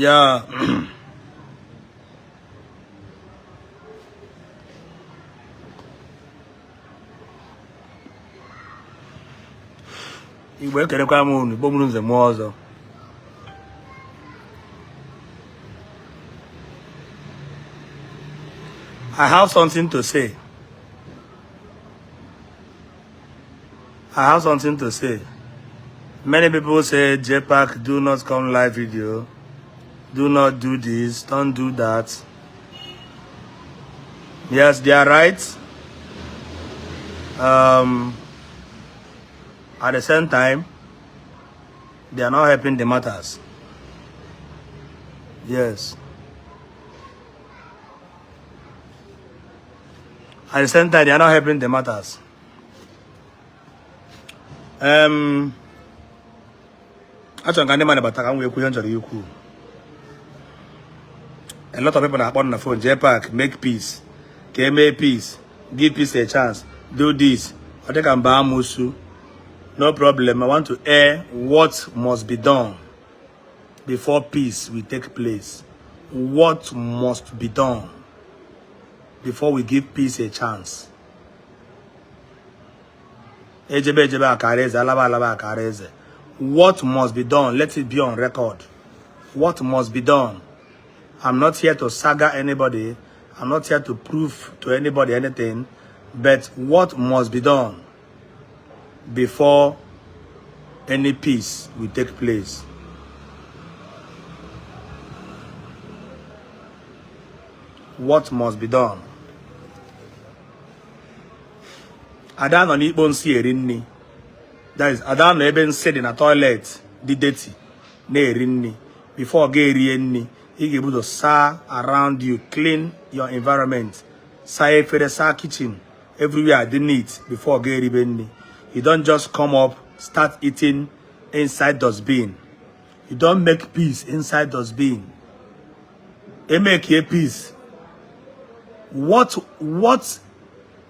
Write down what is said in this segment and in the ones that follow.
Yeah. Igbo ekerekwa m unu, Igbo mụrụ nze m ọzọ. I have something to say. Many people say, Jpac, do not come live video. Do not do this. Don't do that. Yes, they are right. At the same time, they are not helping the matters. Yes. At the same time, they are not helping the matters. Actually, I can't about a lot of people are on the phone. Jpac, make peace. Make peace. Give peace a chance. Do this. I think I'm Bahamusu. No problem. I want to air what must be done before peace will take place. What must be done before we give peace a chance. What must be done? Let it be on record. What must be done? I'm not here to saga anybody. I'm not here to prove to anybody anything. But what must be done before any peace will take place? What must be done? Ada no n'ikpo nsi eri nni. That is, Ada no ebe nsi dị na toilet dị dirty na eri nni. Before ga eri nni, you get able to saa around you, clean your environment, saa efere, saa kitchen, everywhere dị neat before ga eri nni. You don't just come up, start eating inside dustbin. You don't make peace inside dustbin. You make a peace.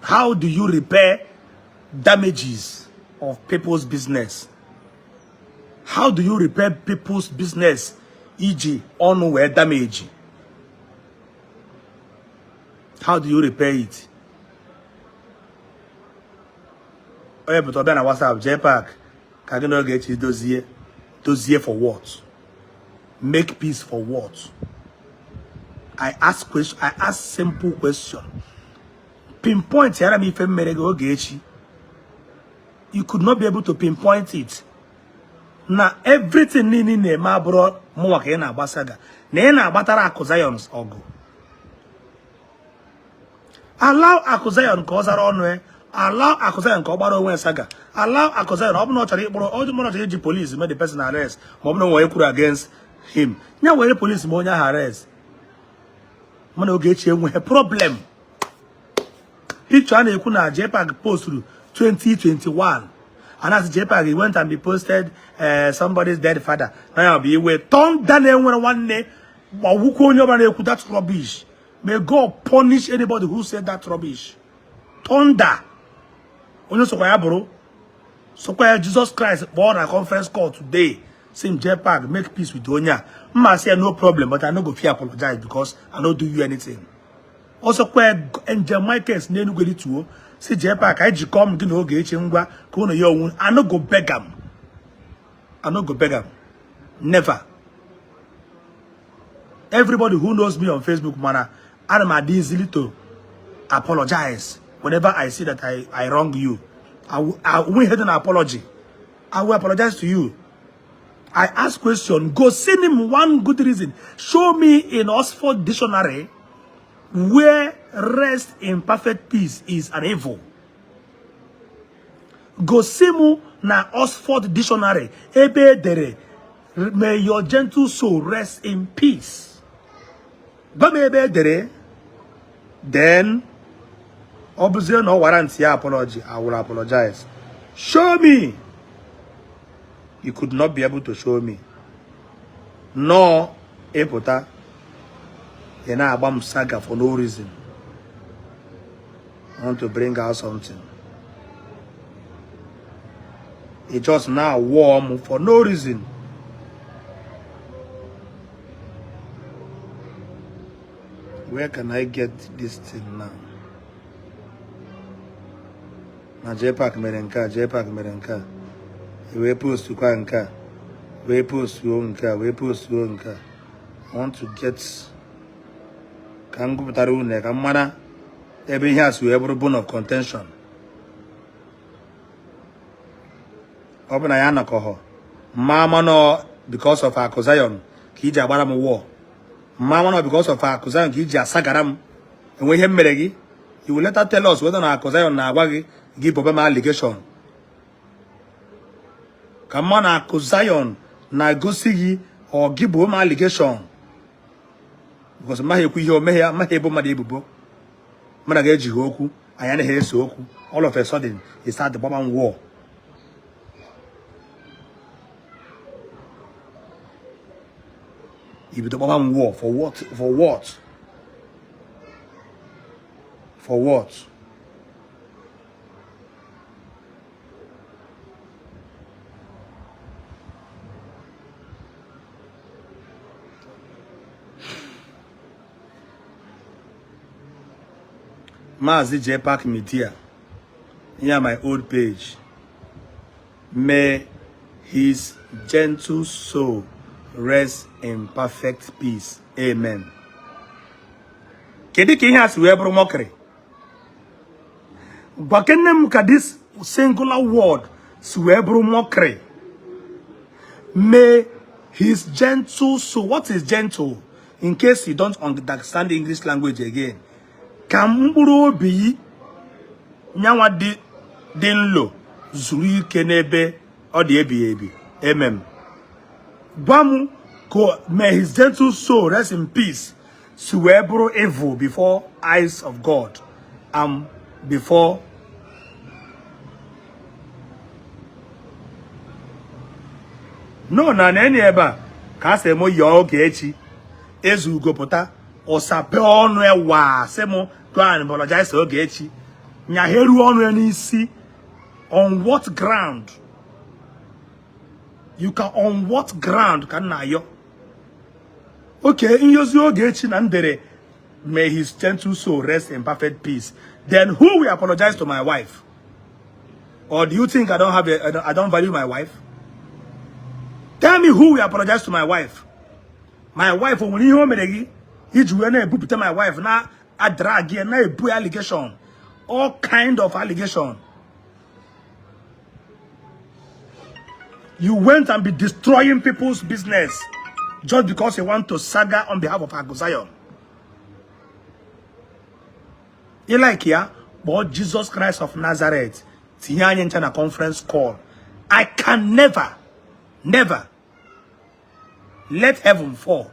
How do you repair damages of people's business? How do you repair people's business, e.g., unaware damage? How do you repair it? Oh, yeah, but on WhatsApp, Jpac, can you not get his dossier? Dossier for what? Make peace for what? I ask simple question. Pinpoint Ogechi. You could not be able to pinpoint it. Now everything nini ne ma bro mo ka na agbasaga. Na na agbatara accusations ogo. Allow accusation ka ozara onu e. Allow accusation ka ogbara onwe saga. Allow accusation obu no chori ikporo oju mo no chori police make the person arrest. Mo obu no wo ekuru against him. Nya were police mo nya arrest. Mo na Ogechi enwe problem. Picture na ekwu na Jpac post 2021. And as Jpac, he went and be posted somebody's dead father. Now be we turn down one day, but who can you that's rubbish? May God punish anybody who said that rubbish. Thunder. Only so bro. So Jesus Christ born a conference call today. Same Jpac, make peace with Onya. I say no problem, but I no go fear apologize because I no do you anything. Also, Angel Michael's name go to see Jpac. I just come to Ogechi ngwa ko no your own. I no go beg him. I no go beg him. Never. Everybody who knows me on Facebook, man, I'm easily to apologize whenever I see that I wrong you. I will hit an apology. I will apologize to you. I ask question. Go send him one good reason. Show me in Oxford Dictionary where rest in perfect peace is an evil. Go simu na Oxford Dictionary. Ebe dere. May your gentle soul rest in peace. But ebe dere. Then, obviously no warrant your apology. I will apologize. Show me. You could not be able to show me. No, Epota. You're not about saga for no reason. I want to bring out something. It's just now warm for no reason. Where can I get this thing now? Na Jpac mere nke a, Jpac mere nke a. We post kwa nke a. We post nke a, we post nke a. I want to get can go pụtara une ka mmara ebe ihe a si wee bụrụ bone of contention. Ọ bụ na ya anakọhọ mama no because of Akwa Zion ka iji agbara m war. Mama no because of Akwa Zion ka iji asagara m. Enwe ihe mere gị. You will later tell us whether na Akwa Zion na-agwa gị give problem allegation. Kama na Akwa Zion na-egosi gị ọ gị bụ allegation. Because maghị ekwu ihe o meghe ya, maghị ebo mmadụ ebubo. Mana ga-eji ha okwu, anya na ha ese okwu. All of a sudden, he start the Baba war. If the Baba war, for what? For what? For what? Mazi Jpac Media. Here my old page. May his gentle soul rest in perfect peace. Amen. Kedi ki has we bro mockery. Bakenem ka this singular word suebro mockery. May his gentle soul. What is gentle? In case you don't understand the English language again. Kamburo bi nyawa di nlo zuru ike n'ebe ọ dị ebi. Amen. Bamu ko may his gentle soul rest in peace. Suebro evil before eyes of God and before no na any eba ka se mo yo Ogechi ezu gopota osape onu ewa se mo go and apologize to Ogechi nya heru onu n'isi. On what ground? You can on what ground can na yo? Okay, in yozu Ogechi na ndere may his gentle soul rest in perfect peace. Then who will apologize to my wife? Or do you think I don't have I don't value my wife? Tell me who will apologize to my wife. My wife when you meregi, you na ebupute my wife na a drag na ebu allegation. All kind of allegation. You went and be destroying people's business just because you want to saga on behalf of Akwa Zion. You like here, but Jesus Christ of Nazareth, Tiyanyen China conference call. I can never let heaven fall.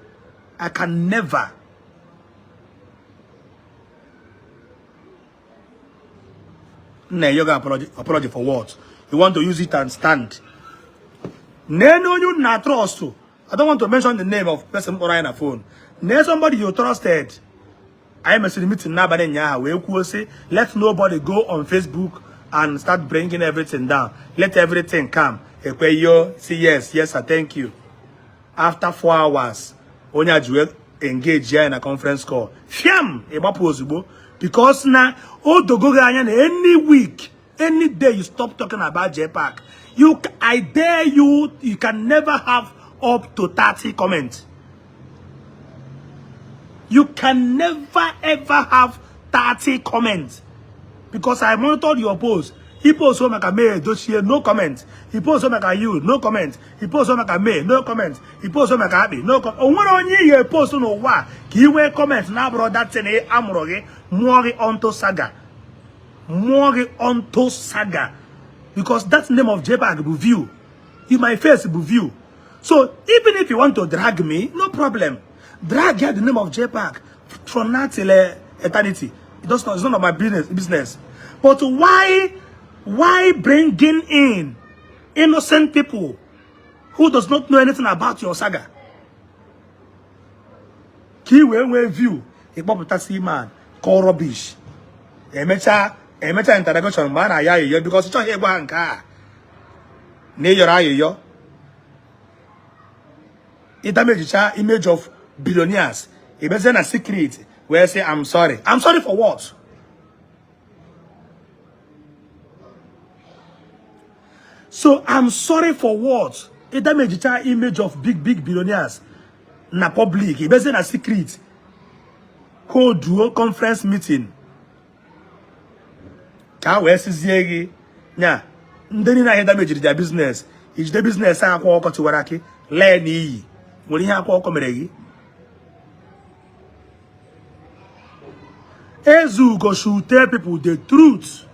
I can never. Nah, you got apology for what? You want to use it and stand. No, you not trust. I don't want to mention the name of person or on a phone. Name somebody you trusted. I am a meeting now, but we will say let nobody go on Facebook and start bringing everything down. Let everything come. You say yes, I thank you. After 4 hours, Onya Jue engage here in a conference call. Fiam, because now all the go any week, any day you stop talking about Jpac. I dare you, you can never have up to 30 comments. You can never ever have 30 comments. Because I monitored your post. He posts so like me, dossier, no comment. He posts so like you, no comment. He posts so like me, no comment. He posts so like Abby, no comment. Oh, when on you post no wa, you will comment now, bro. That's an amroge, mori onto saga. Mori onto saga. Because that's the name of Jpac will view. In my face will view. So even if you want to drag me, no problem. Drag here the name of Jpac from now till eternity. It's none of my business. But why bringing in innocent people who does not know anything about your saga? Kiwe view a popular man call rubbish. A meta interrogation man I because it's a banka. Near your eye yo. It damage image of billionaires. A better secret. where say I'm sorry. I'm sorry for what? So I'm sorry for what? It damaged the image of big billionaires na public. It wasn't a secret. Code duo conference meeting. Ka we siziegi nya ndeni na damage their business. Is the business Akwa oko tiwaraki learn iyi. Nwere ihe Akwa oko mere gi. Ezugo should tell people the truth.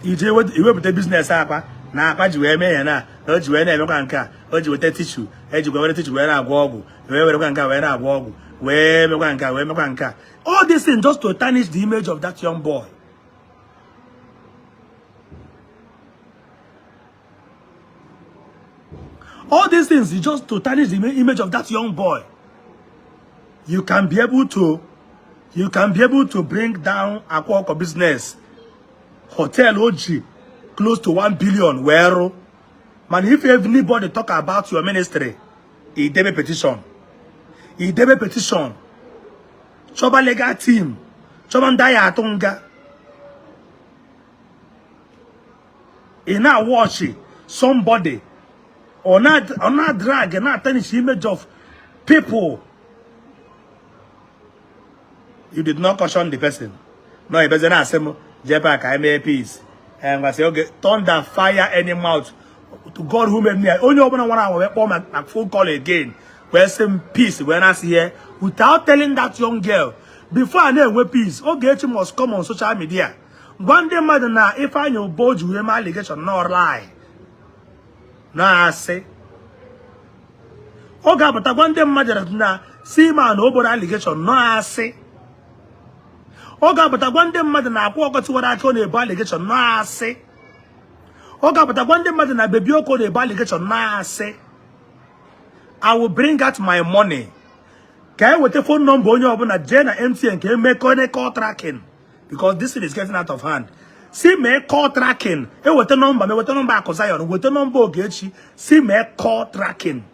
Ije wepụta business Akwa na Akwa ji wee mee ya na o ji wee na-emekwa nke a o ji weta tissue eji were tissue wee na-agwọ ọgwụ wee werekwa nke a wee na-agwọ ọgwụ wee mekwa nke a wee mekwa nke a. All these things just to tarnish the image of that young boy. All these things is just to tarnish the image of that young boy. You can be able to bring down Akwa business. Hotel OG close to 1 billion. Where man, if anybody talk about your ministry, he debe petition. Choba legal team. Choba ndaya atunga. He now watch somebody or not drag and not tarnish image of people. You did not caution the person. No, he doesn't ask him. Jpac, I made peace. And I say, okay, thunder, fire, any mouth. To God who made me. Only open 1 hour, my phone call again. Where some peace when I see here. Without telling that young girl, before I know where peace, Ogechi must come on social media. One day, madam, if I know both you my allegation, no lie. No, I say. Okay, but one day, madam, see man, no allegation, no, I say. Oga but one day mother na Akwa got what I call a allegation na say. Oga but one day mother na baby call a allegation na say. I will bring out my money. Can with the phone number on your Jena MTN can make call tracking because this thing is getting out of hand. See me call tracking. With the number Akozion with the number Ogechi. See me call tracking.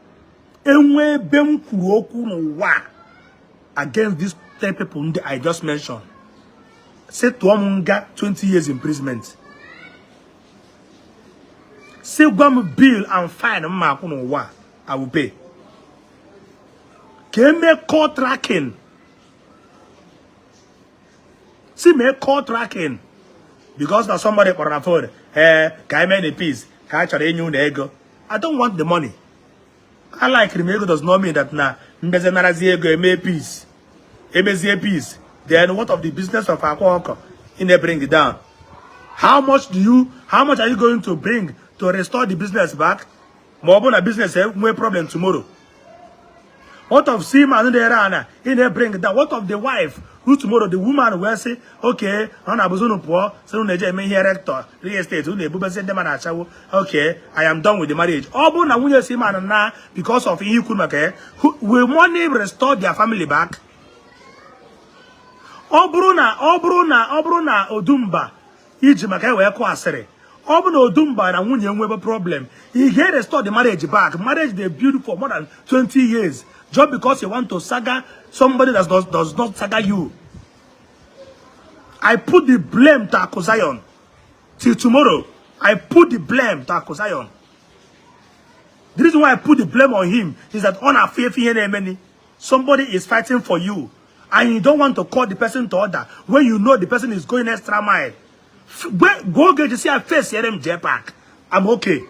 Enwe bem kuoku no wa against these 10 people I just mentioned. Say to Amunga 20 years imprisonment. Say one bill and fine I will pay. Can make call tracking. See me call tracking. Because now somebody can afford can I make a piece? Can I try to new ego? I don't want the money. I like Remego does not mean that now make peace. Peace. Then what of the business of Akwa in there bring it down? How much are you going to bring to restore the business back? More a business more problem tomorrow. What of Sima and the Rana in there bring it down? What of the wife who tomorrow the woman will say, okay, on Abuzuno poor, so rector, real estate, okay, I am done with the marriage. Obuna will see man na because of Ikumake, who will money restore their family back? Obruna Odumba Ijimaka wee kwa asịrị. Obuna Odumba na nwunye nwebe problem. He get restore the marriage back. Marriage they built for more than 20 years. Just because you want to saga somebody that does not saga you. I put the blame to Akozion. Till tomorrow, I put the blame to Akozion. The reason why I put the blame on him is that on a faith somebody is fighting for you. And you don't want to call the person to order when you know the person is going extra mile. Go get to see a face here in Jpac. I'm okay.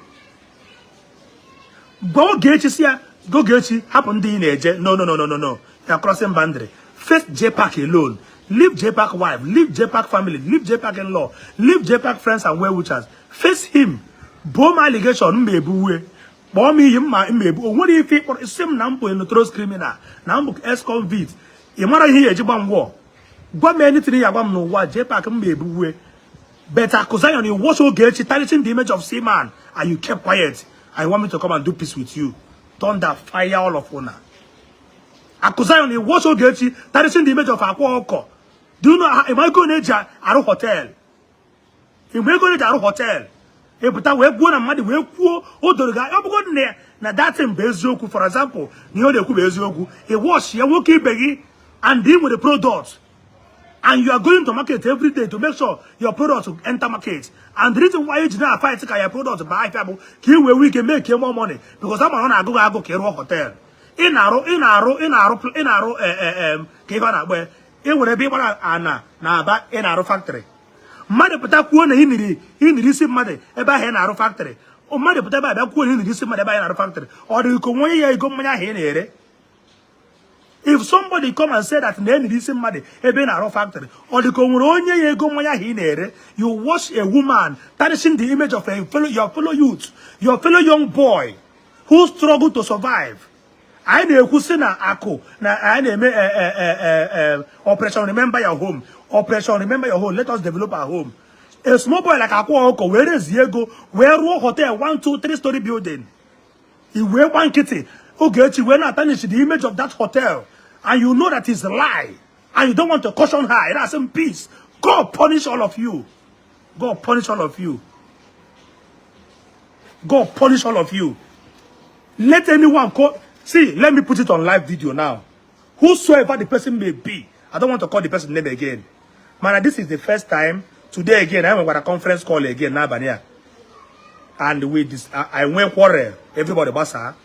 Go get to see go get you happen in a no. You're crossing boundary. Face Jpac alone. Leave Jpac wife. Leave Jpac family. Leave Jpac in-law. Leave Jpac friends and well-wishers. Face him. Bomb allegation mbebuwe. Bomb him mbebu. What if he same number in the throat criminal? Number ex-convict. Imara here Jibam war. But many things about no what Jpac mbebuwe. But Akozion, you watch Ogechi tarnishing the image of Seaman, and you kept quiet. I want me to come and do peace with you. Thunder, fire all of honor. Akuzion, he watch Ogechi, that is in the image of Akwa. Do you know how am I going to Aru Hotel? Am I going to Aru Hotel? But we go na money, we go, oh, the guy, I'm going there. Now that's in Bezoku, for example, near the Bezoku, he wash, you walk in Beggy and deal with the products. And you are going to market every day to make sure your products will enter market. And the reason why you did not fight your products buy people, where we can make more money. Because I'm going to go to hotel. In Aro, Kevana, where it would be one Anna, now in Aro factory. Mother Patakuan in the receive money about an Aro factory. Or Mother Patakuan in the receive money by an Aro factory. Or you come away, go here. If somebody come and say that name is somebody in our factory, or the Comuronia go moya hinere, you watch a woman tarnishing the image of your fellow youth, your fellow young boy who struggle to survive. I know who say na ako na I name Operation Remember Your Home. Operation Remember Your Home. Let us develop our home. A small boy like Akwa, where is Diego? Where hotel 1, 2, 3-story building? He wear one kitty. Ogechi, we're not tarnishing the image of that hotel. And you know that is a lie. And you don't want to caution her. That's in peace. God punish all of you. God punish all of you. God punish all of you. Let anyone call. See, let me put it on live video now. Whosoever the person may be. I don't want to call the person's name again. Man, this is the first time. Today again, I went a conference call again now, Bania. And with this, I went quarrel. Everybody basa.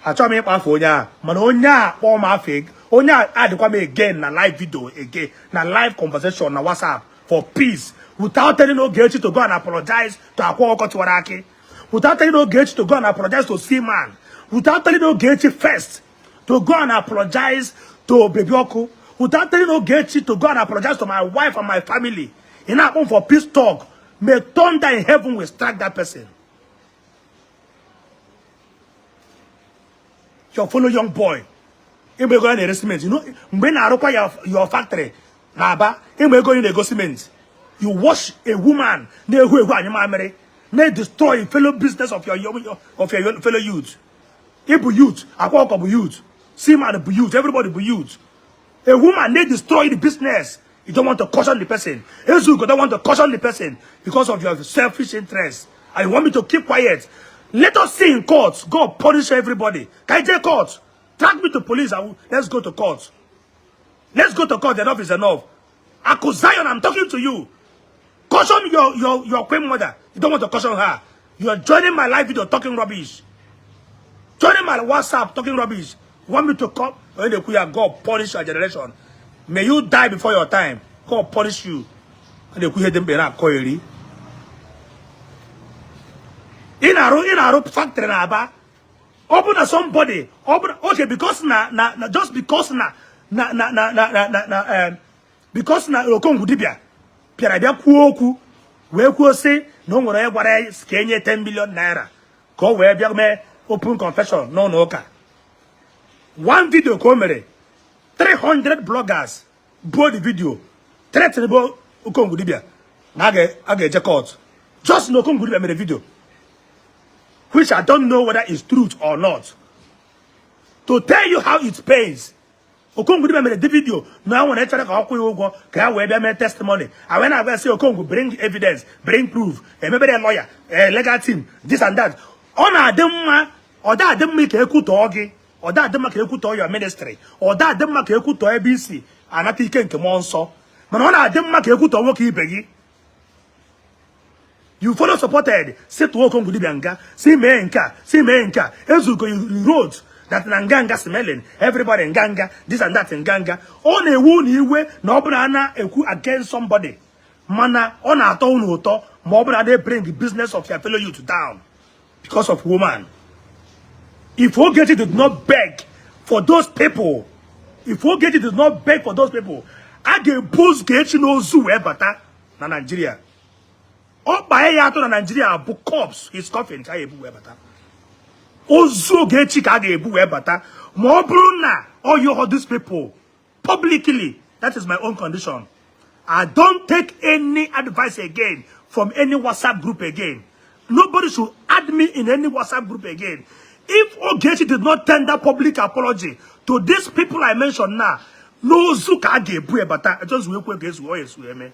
I try me up for ya. Man, onya, all my fake. Onya, I come again na live video again. Na live conversation na WhatsApp for peace. Without telling Ogechi to go and apologize to Akwa Okotuaraki. Without telling Ogechi to go and apologize to Seaman. Without telling Ogechi first to go and apologize to Bebioko. Without telling Ogechi to go and apologize to my wife and my family. In our home for peace talk. May thunder in heaven will strike that person. Your fellow young boy. You may go in the cement. You know, when I require your factory, Naba, you may go in the cement. You wash a woman, they destroy fellow business of your fellow youth. Igbo youth, Akwa be youth, Seaman be youth, everybody be youth. A woman, they destroy the business. You don't want to caution the person. Ezuko don't want to caution the person because of your selfish interest. And you want me to keep quiet. Let us see in court. God punish everybody. Can I take court? Track me to police. Let's go to court. Let's go to court. Enough is enough. Akuzion, I'm talking to you. Caution your queen mother. You don't want to caution her. You are joining my live video talking rubbish. Joining my WhatsApp talking rubbish. You want me to come? When they queer, God punish your generation. May you die before your time. God punish you. And they queer them be not coily. In our factory na aba open na somebody open okay because just because because na okongu dibia piara bia kuoku we kuo say no nwere gwara skenye 10 million naira ko we bia me open confession no ka one video ko mere 300 bloggers bought the video threatening okongu dibia na aga eje court just no okongu dibia made a video which I don't know whether it's truth or not. To tell you how it pays. Okongu made the video. Now when I try to go, can I make testimony? And when I say Okongu, bring evidence, bring proof, and maybe a lawyer, a legal team, this and that. On them, or that them make a good doggy, or that them make a good to your ministry, or that them make a good to ABC, and I think come on so. But on them make a good to work here. You follow supported, say to Okongu Dibianga, see menka, Ezuko, you wrote that Nanganga smelling, everybody in Ganga, this and that in Ganga. On a wound you way, no banana against somebody. Mana, on a tone auto, more they bring the business of your fellow youth down because of woman. If Ogechi did not beg for those people, I get boost Gechi no zoo bata na Nigeria. Oh, by yato na Nigeria, book cops, his coffin, I ebu webata. Ozo Gechi kage ebu webata. Mo bruna, all you all these people, publicly, that is my own condition. I don't take any advice again from any WhatsApp group again. Nobody should add me in any WhatsApp group again. If Ogechi did not tender public apology to these people I mentioned now, no zu ka aga ebu ebata. It just we kwe ga ezu o esu eme.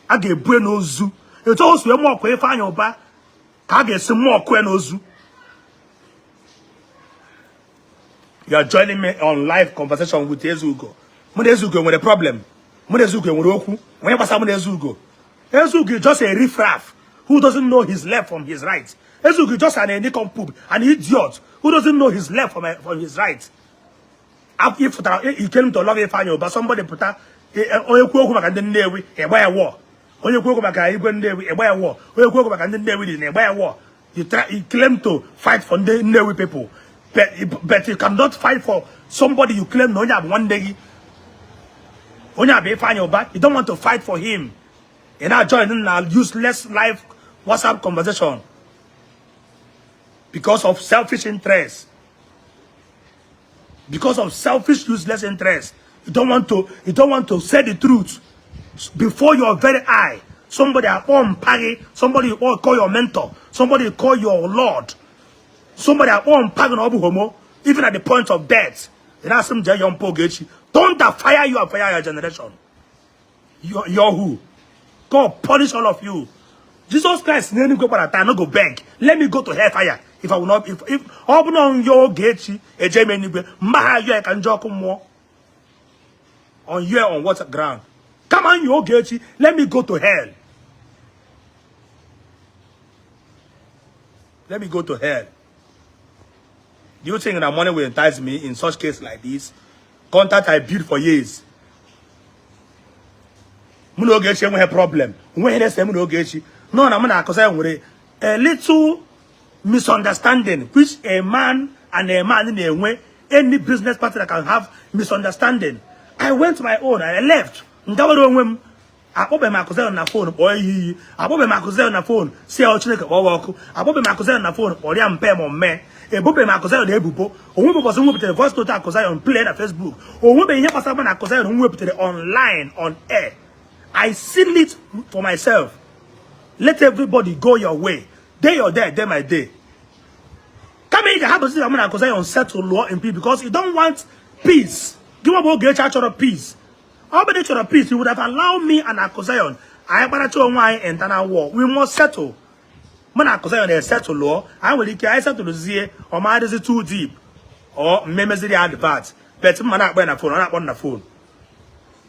Aga ebu no zu. It also we mo kwe Ifeanyi Uba ka aga esi mo kwe no zu. You are joining me on live conversation with Ezugo. Mun Ezugo with a problem. Mun Ezugo with Oku. When you pass Mun Ezugo. Ezugo is just a riffraff who doesn't know his left from his right. Ezugo is just an idiot who doesn't know his left from his right. If he came to love Ifeanyi, but somebody put a Oku back and then Newi, a buy a war. Oku back a Newi, a buy a war. Oku back and then Newi, a buy a war. He claim to fight for the Newi people. But you cannot fight for somebody you claim no have one day. You don't want to fight for him. And now joining a useless live WhatsApp conversation because of selfish interest. Because of selfish, useless interest. You don't want to say the truth before your very eye. Somebody somebody you call your mentor, somebody you call your Lord. Somebody at one pagan obu homo, even at the point of death. And ask him, Ogechi, don't fire you and fire your generation. You're who? God punish all of you. Jesus Christ, let me go for a time, not go beg. Let me go to hellfire. If I will not, if open on your Ogechi, a Jamie, Maha, you can joke more. On you on what ground? Come on, you Ogechi, let me go to hell. Let me go to hell. Do you think that money will entice me in such case like this? Contact I built for years. Muno Ogechi have a problem. When they say Muno Ogechi, no, I'm not because a little misunderstanding, which a man and a man in a way, any business partner can have misunderstanding. I went my own and I left. I open my cousin on the phone, boy. I open my cousin on the phone, see how Chineke walk. I open my cousin on the phone, or I'm pay more man. A bobe my cousin on the Ebubo, or who was moved to the voice note cousin on play at Facebook, or who be here for someone I cousin who whipped it online on air. I seal it for myself. Let everybody go your way. Day or day my day. Come in, you have to see I'm cousin on settle law in peace because you don't want peace. Give up get church of peace. How about the peace? You would have allowed me and Akosayon. I have to why internal war. We must settle. When Akosayon they settle law, I will settle the Z or my is too deep. Or members the other part. But man not when a phone, not on the phone.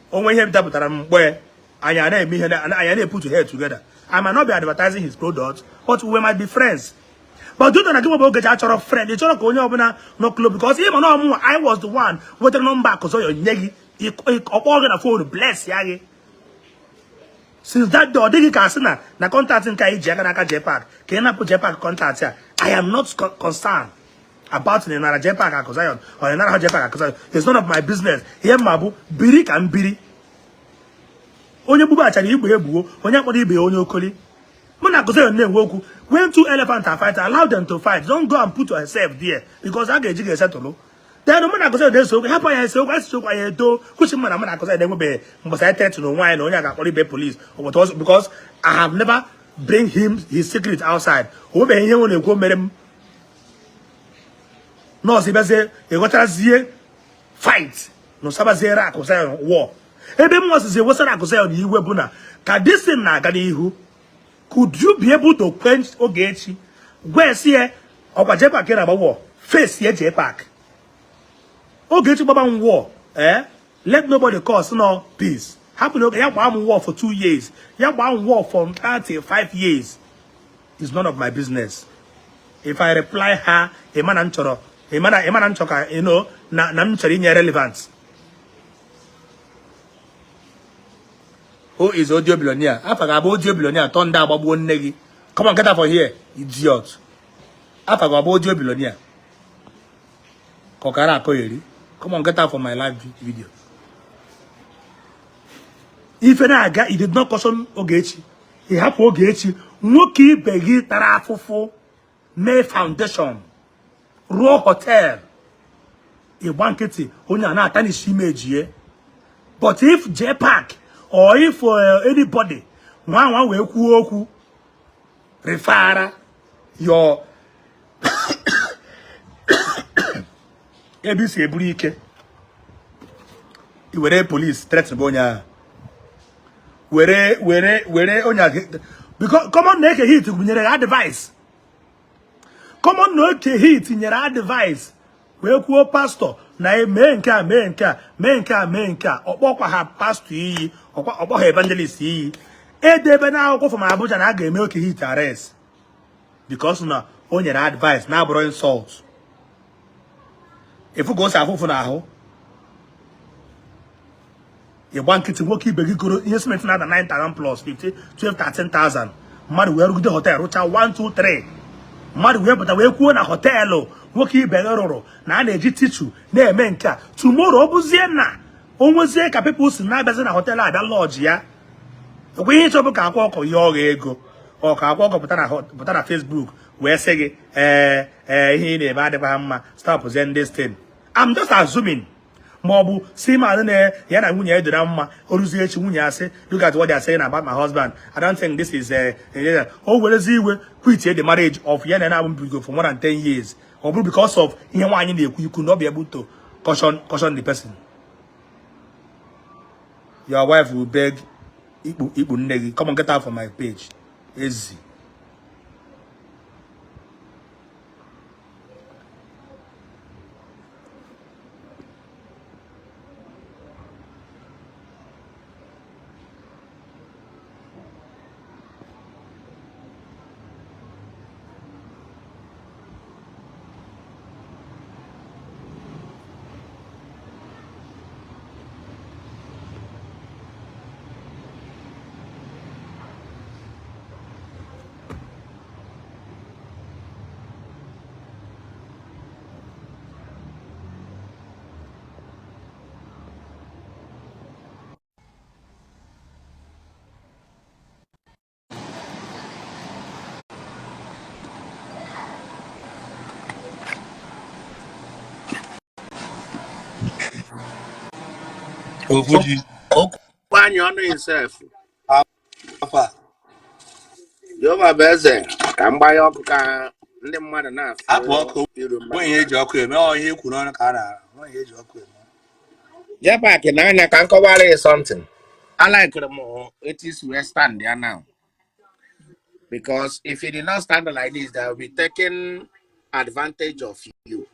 Or when you have that I'm where I me and I put your head together. I might not be advertising his product, but we might be friends. But do not give about get out of friend. It's not going to no club because even no I was the one with the number because you're negi. The phone bless yagi. Since that door, they can na contact in Jpac. Can I put Jpac contact here? I am not concerned about the Jpac or another Jpac. It's none of my business. Here, Mabu, Birik and Biri. Onye buba achari Igbo ebuo, onye akpọrọ ibe onye okoli. Muna Akosayon name woku. When two elephants are fighting, allow them to fight. Don't go and put yourself there because I get you settle. Then no man Akosayon dey so help I say I so I do which man Akosayon dey go be must I tell to no why no onye ga be police or what was because I have never bring him his secret outside. Who be here when go mere no se be say e go trazie fight no saba zera Akosayon war. Ebe mo se wosan Akosayon iwe bu na ka this thing na ga ihu. Could you be able to quench Ogechi? Where see Okwa Jpac here about war? Face here Jpac. Ogechi Baba war. Let nobody cause no peace. Happen okay, one war for 2 years. You have one war for 35 years. It's none of my business. If I reply her, a man anchoka, you know, na irrelevant. Who is audio billionaire? I forgot audio billionaire. Turn down about one negi. Come on, get out of here, idiot. I forgot audio billionaire. Kokara koyeri. Come on, get out from my live video. If any guy, he did not caution Ogechi. He have Ogechi. Woki begi tarafufo. May Foundation. Raw Hotel. A banketi. Onya na atani shimeji. But if Jpac or if anybody one way ku refara your ABC eburu ike iwere police threaten bonya were onya because common na eke hit gunyere advice common no eke hit nyere advice wee kwuo pastor na mee nke a mee nke a mee nke a mee nke a okpokwa ha pastor iyi okpokwa ha evangelist iyi edebe na akwụkwọ from Abuja na aga eme oke hit arrest because na o nyere advice na abụrụ insult ifu go sa afụfụ na ahụ ịgba nkịtị nwoke ibe gị goro ihe cement na 9,000 plus 50 12 13,000 mmadụ wee rugide hotel rụcha 1 2 3 mmadụ wee pụta wee kwuo na họteelụ nwoke ibe gị rụrụ na a na-eji tichu na-eme nke a tomorrow ọ bụzie na onwezie ka people si na-abịazi na hotel abịa lọji ya okwe ihe ịchọbụ ka akwa ọkọ ihe ọgha ego ọ ka akwa ọkọ pụta na Facebook wee sị gị ihe ị na-eme adịkwa mma stop this thing. I'm just assuming ma ọ bụ si ma na ya na nwunye edere mma oruzie echi nwunye asị look at what they are saying about my husband. I don't think this is o werezi iwe quit the marriage of ya na abụ for more than 10 years ọ bụrụ because of ihe nwaanyị na-ekwu ikwu na ọ bụ able to caution the person. Your wife will beg ikpu nne gị come on get out from my page ezi. Ofuji. Okwanyi ọnụ himself. Afa. Jehova bụ eze ka mgbanye ọkụ ka ndị mmadụ na-afụ. Apụ ọkụ. Onye eji ọkụ eme ọ ihe kwuru ọnụ ka a na onye eji ọkụ eme. Jpac n'anya ka nkọwara ya something. I like it is where stand there now. Because if you did not stand like this, they will be taking advantage of you.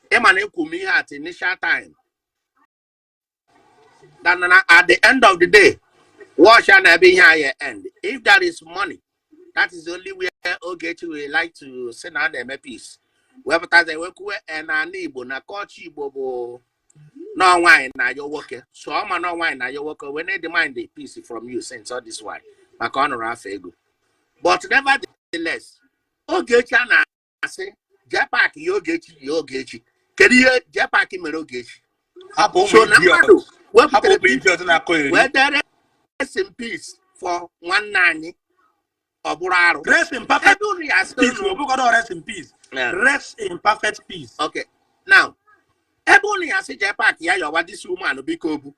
Emane kumi at initial time. Then at the end of the day, what shall I be here end? If there is money, that is only where Ogechi will like to send out them a piece. Where but as I work and I need na coach bobo no wine now you're working. So I'm no wine now you're working when they demand the piece from you since all this wine. My corner half ego. But nevertheless, Ogechi na say Jpac Ogechi. Can you Jpac me Ogechi? So now where there rest in peace for 190 or Rest in perfect peace. Rest in peace. Yeah. Rest in perfect peace. Okay. Now, Ebony has a Jpac ya what this woman will be kobu.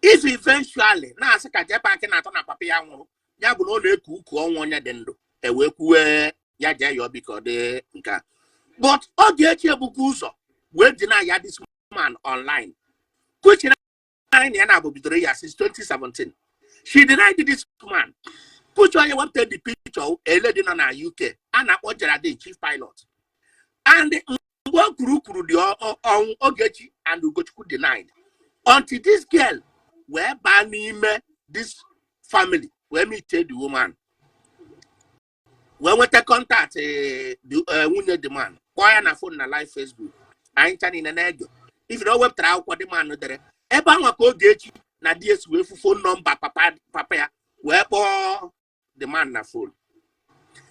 If eventually now as a Jpac na to na papia won, ya bu no le kuku on wonya dendo. E we ku ya ja yo because de nka. But Ogechi ebuku uzo we deny ya this man online. Which na bo bidoro ya since 2017. She denied this man. Put you want to the picture a lady on our UK and a chief pilot. And what group the on Ogechi and Ugochukwu denied. Until this girl where banning this family where me tell the woman. When we take contact the man, why na phone na live Facebook. I ain't in an egg. If you don't web trial what the man there. Eba wa Ogechi na DS we phone number papa where the man na phone.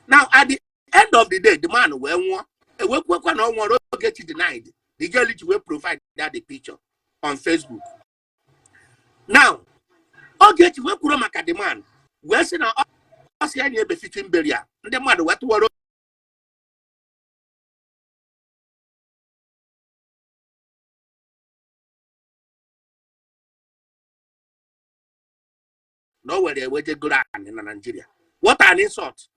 Now at the end of the day, the man no get denied. The girl will provide that the picture on Facebook. Now, Ogechi we kuro maka the man. We say na us here near befitting burial. The man what nowhere they were good in Nigeria. What an insult.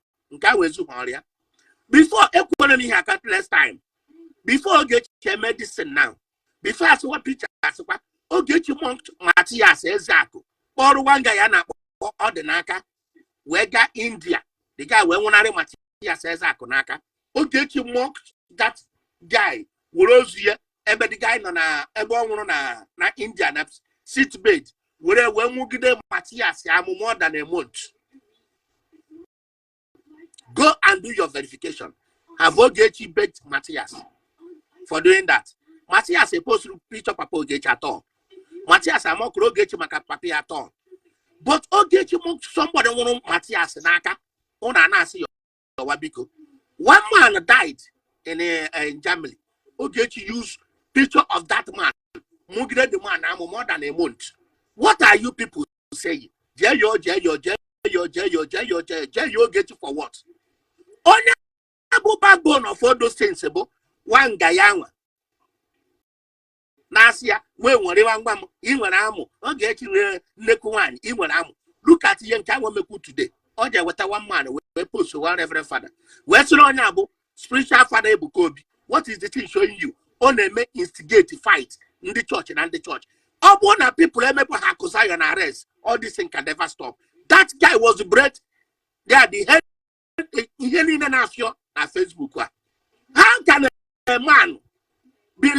Before economy had less time. before Ogechi medicine now, before I saw what picture as well, Ogechi monked Matthias Ezako, or one guy and Ordinaka, Wega India, the guy when one Matthias Ezako Naka, Ogechi mocked that guy, Worozia, ever the guy na India, na sit bed, where when we get Matthias, I'm more than a month. Go and do your verification. Have Ogechi begged Matthias for doing that? Matthias supposed to preach up Papa Ogechi at all. Matthias I'm not Ogechi Maka Papi at all. But Ogechi mocked somebody on Matthias Naka on Anasi or Wabiko. One man died in Germany. Ogechi used picture of that man. Mugre the man I'm more than a month. What are you people saying? Jayo Ogechi for what? Only backbone of all those things, one Guyana. Nasia, we were one even amo, Ogechi Nekuan, even amo. Look at young Kawameku today. Or there was one man, we post one Reverend Father. Where's your nabo? Spiritual Father Bukobi. What is the thing showing you? Only may instigate fight in the church and the church. All one people, Hakusai and arrest. All this thing can never stop. That guy was bred. They are the head. Na Facebook. How can a man be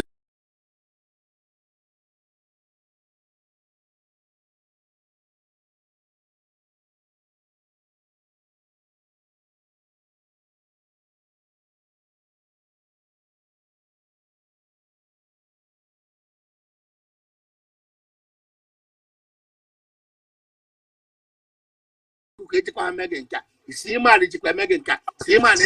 you see man see man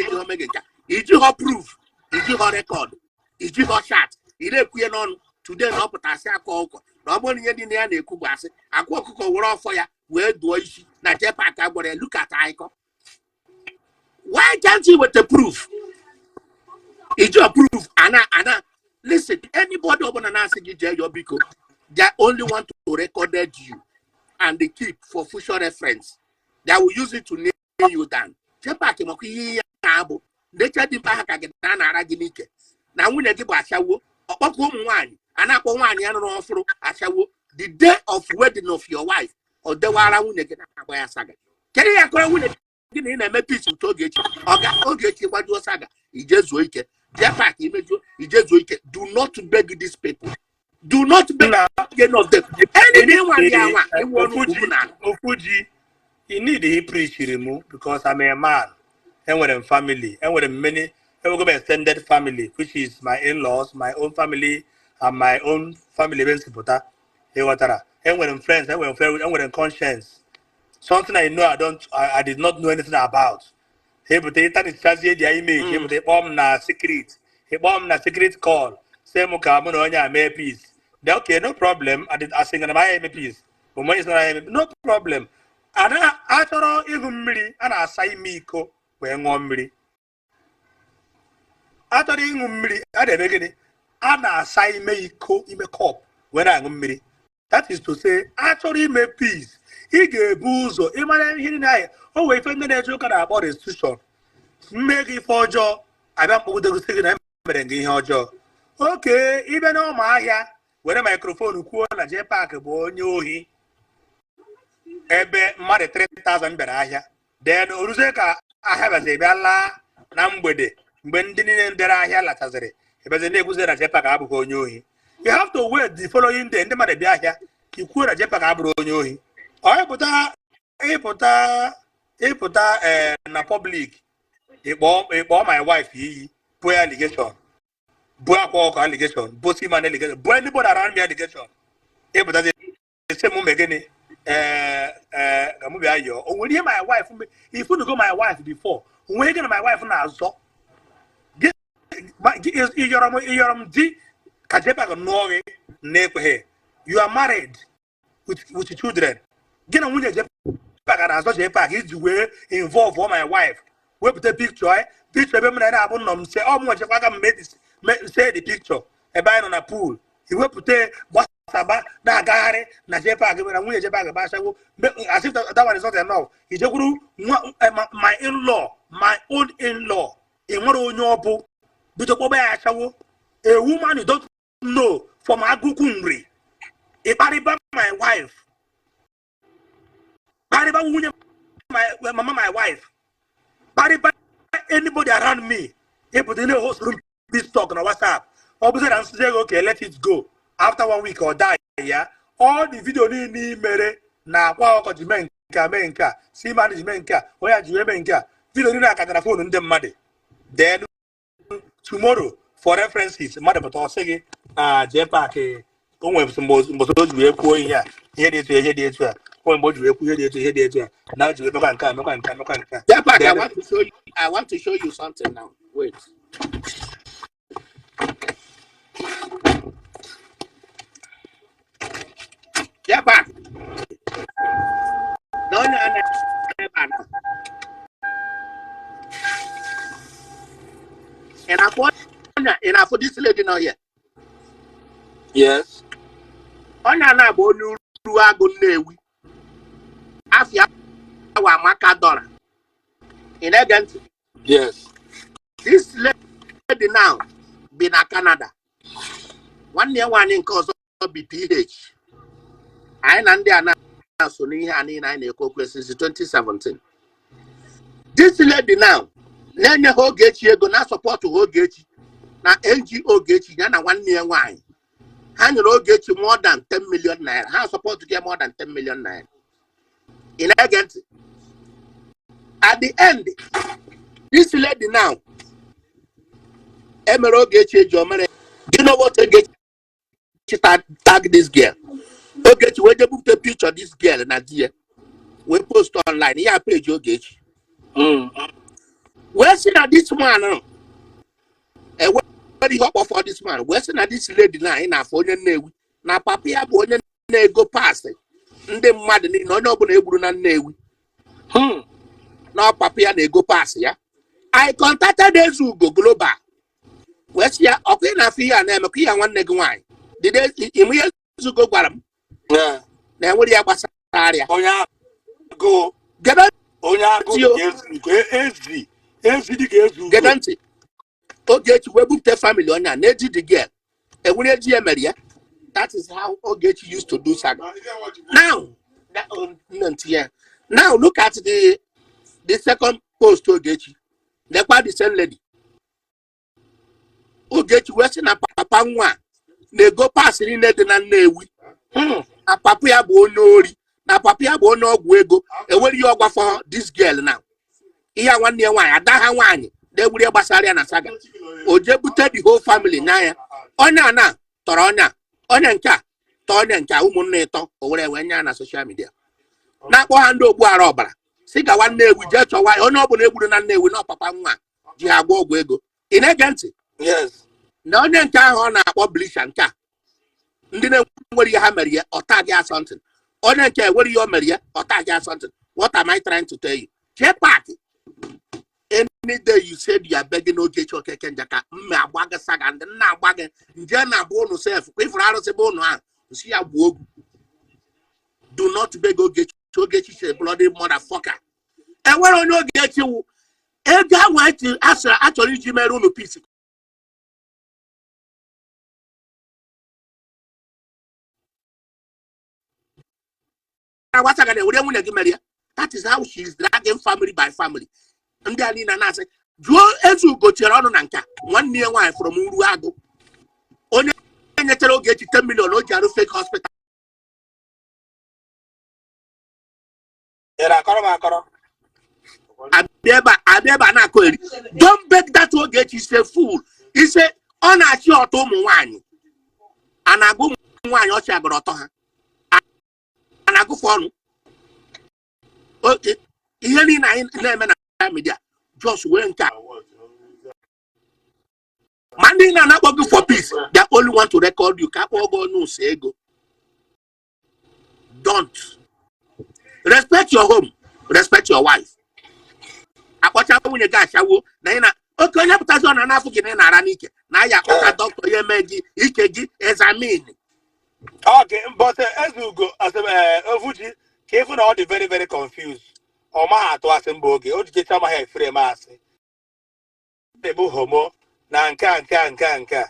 is you proof? Is you record? Is you shot? Is you on today no potassium Akwa? No money in the Kubasi. Akwa okuko will for ya. Where do I see? Na Jpac look at icon. Why can't you with the proof? Is you proof? Anna. Listen, anybody open an answer you your biko, they only want to record you and they keep for future reference. They will use it to nail you down. Jpac moki abo. They tell the back again araginike. Now when they give a show, one and up one the day of wedding of your wife or the wara when they get a saga. Can you go with it? In a peace with Ogechi. Ogechi what was saga. He just wake it. Jpac image he just wake it. Do not beg these people. Do not beg again of them. Anyone Ofuji, you need to preach remove because I'm a man and with a family and with many extended family, which is my in-laws, my own family, and my own family. And when I'm friends, and when I'm conscience, something I know I did not know anything about. Hey, but they translate their image. Hey, but they bomb na secret. Hey, bomb na secret call. Say muka mo no nya me peace. They okay, no problem. I did asking na my peace. But when it's not no problem. Ana atoro igumri ana asai miko we ngomri. Atoro igumri ade begede. Ana asai meiko ime cup when I ngumri. That is to say, actually make peace. He gave buzo. Imagine hearing I. Oh, if I'm going to about institution. Make it for job. I don't put the second job. Okay, even on my here, when a microphone cool and Jpac born you ebe mare 3,000 berahia. Then Uruzeka, I have a zebella nambode. Bending in derahia latazere. If as a neguzer at Jpac abu you have to wait the following day. The mother here, you could a Jpac abu you. I put na public. It bought my wife. He put allegation. Black walk allegation. Bossy man allegation. Boy, anybody around me allegation. It but the same moment again. When you my wife, if you go my wife before, when you get my wife now, so get your Kajepa Norway, Nepe. You are married with children. Get on with your Jpac is the way involve all my wife. We put a picture, picture women and I won't say, oh, much if I can say the picture, a buying on a pool. He will put a Wasaba, Nagare, Jpac, and we Jpac, as if that one is not enough. He just grew my in-law, my own in-law, in one of your book, but the Oba Ashawo, A woman you don't know from Agukumri. If I remember my wife, I remember my mama, my wife, I anybody around me, if they know host room this talk on WhatsApp, opposite and say, okay, let it go. After 1 week or die, yeah. All the video ni mere na kwa oko jimenka, see management oya jimenka. Video ni na katara phone ndem made. Then tomorrow, for references, mother but also say Jpac onwe mboso juwe ko here here to when both you here to now you no can Jpac, I want to show you something now. Wait. Jpac. No. And I for this lady now here. yes. Onya na bo nuru agu Nnewi. Afia wa maka dollar. In again, Yes. this lady now been in Canada. 1 year one in cause of BPH. I and they are now so near since 2017. This lady now, Nene Ogechi go now support to Ogechi. Now NGO Ogechi, yana 1 year wine. Hand Ogechi more than 10 million naira. How support to get more than 10 million naira? In again, at the end, this lady now, Emero Ogechi Jomere, do you know what Ogechi tag this girl? Ogechi, when they book the picture of this girl and idea, we post online. Yeah, page Ogechi. Where's this man? And where the hop for this man? Where's this lady now in a phone Newi? Now, Papia Boyan go past it. Nde mad no able na Newi. Now, Papia they go past ya. I contacted the Zugo Global. Where's ya? Okay, na fear and Makia 1 negwine. Did they immediately go Guaram? Yeah. Then what do you have? Onya go. Get on Onya go. Get on. Ogechi we book the family on an edgy the girl. And when you Maria, that is how Ogechi used to do saga. Now, now look at the second post to Ogechi. The quite the same lady. Ogechi Western and Papa Nwa. They go past in the Newi. A Papia Bonori. Now Papia Bono Guego. And where you go for this girl now? Here 1 year wine. I don't have one. They will be a Basarian saga. Ojebuted the whole family now. Ona na Torona. Onenka. Tonenka Umuneto or whatever on social media. Now go hand over robber. Siga 1 day with just a while. Oh no, but they wouldn't know we know Papa Nwa. Jiago Guego. In agency. Yes. No nenka on a publish and car. Didn't where you have Maria or tag something. Onenka where you are Maria or tag something. What am I trying to tell you? Jpac. Any day you said you are begging Ogechi Okeke Njaka, Mabaga Saga, and then now bagging Jana Bono self, if Rado Bono, see a wog. Do not beg Ogechi, a bloody motherfucker. And where on Ogechi, Edgar went to answer actually Jimeruno piece. What's I going to Maria? That is how she is dragging family by family. And then in an answer, Joe Ezu go to Nanka, 1 year wine from Uruago. Only get 10 million no fake hospital. Adeba na kweli. Don't beg that Ogechi is a fool. He said, on a short home wine. And I go wine or chagoto. And I go for okay. Here in a media. Just went up. Monday na not working for peace. They only want to record you. Can't go no say go. Don't respect your home. Respect your wife. I watch out when you guys show. Na okay, you put us on an African na ranike. Na ya oka doctor ye meji ikeji examine. Okay, but as you go as Ovuji, careful all the very very confused. Or my heart was in Bogi. Oji get my head free mass. Debu homo. Na nka.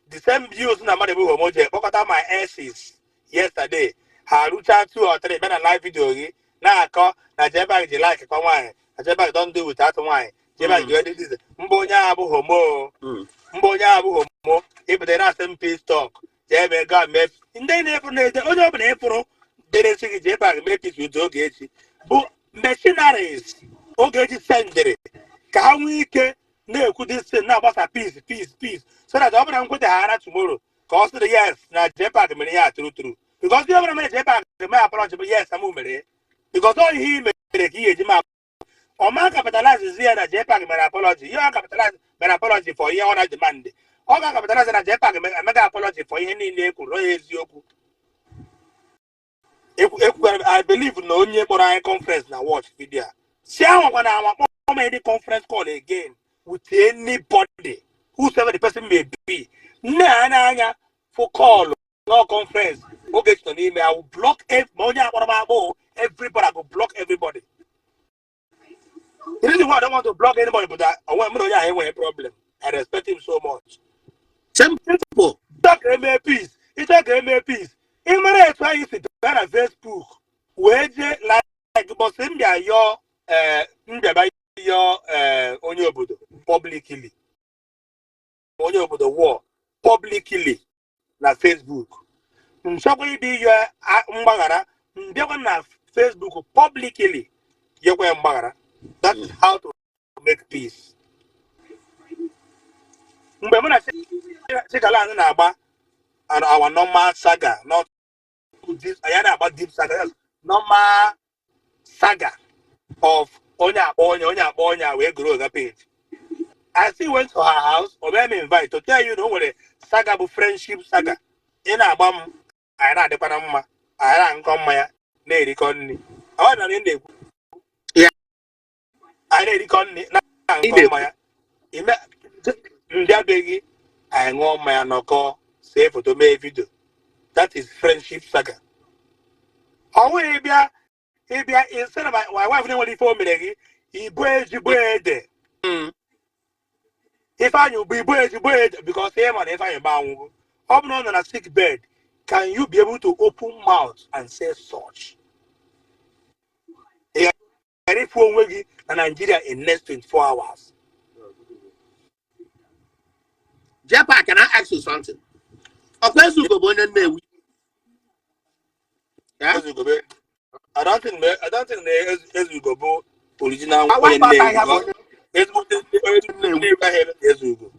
the same views na mmadụ bụ homo je kpọkọta my exes yesterday ha rụcha 2 or 3 bịa na live video gị na-akọ na Jpac ji like kwa nwaanyị na Jpac don do without nwaanyị Jpac ji edit mba onye ahụ bụ homo mba onye ahụ bụ homo ịpụta na asị mpi stock jee mee ga mee ndị na-efuru na-ede onye ọbụla ịfụrụ dere si gị Jpac mee peace with Ogechi bụ machineries Ogechi sendịrị ka ha nwee ike na-ekwu this thing na-agbasa peace so that ọ bụla nkwete ha ara tomorrow ka ọ sịrị yes na Jpac mere ya true because ihe ọbụla mere Jpac mee apology bụ yes amụ mere because ọ ihe i mere ka ihe eji ma ọma capitalize ya na Jpac mere apology ihe ọ capitalize mere apology for ihe ọ na demand ọ ga-capitalize na Jpac emega apology for ihe niile ekwuru ya eziokwu I believe na onye kpọrọ anyị conference na watch video si ahụkwa na anwa kpọọ any conference call again with anybody whoever the person may be nne anya for call no conference Ogechi nọ n'ime I will block onye akpọrọ m agbụ everybody I will block everybody. The reason why I don't want to block anybody but that I want me to have a problem. I respect him so much. Simple. Talk me peace. It's talk me peace. In my try you to on Facebook. Where je like but send me your onye obodo publicly. Onye obodo war publicly na Facebook. Nsogbu ibi ya mgbagara mbịakwa na Facebook publicly yekwe mgbagara. That is how to make peace. Mgbe mụ na Chikala na-agba our normal saga, not this anyị na-agba deep saga, normal saga of onye akpọ onye wee grow the page. I still went to her house or let me invite to tell you na o nwere saga bụ friendship saga. Ị na-agba m anyị na-adịkwa na mma anyị na-aṅụkọ mmanya na-erikọ nri ọ na na-ekwu anyị na-erikọ nri na-aṅụkọ mmanya ndị abịaghị anyị ṅụọ mmanya nọkọ see foto mee video. That is friendship saga. Ọ nwere ịbịa instead of my wife na-enwere ife o mere gị ibu ezigbo ede Ifeanyi bụ ibu ezigbo ede because ihe ma na Ifeanyi ba anwụgo ọ bụ na ọ nọ na sick bed can you be able to open mouth and say such? Ị ga-erifu onwe gị na Nigeria in next 24 hours. Jpac, can I ask you something? Okwezugo bụ onye Nnewi. I don't think Ezugo bụ original onye Nnewi. Ezugo.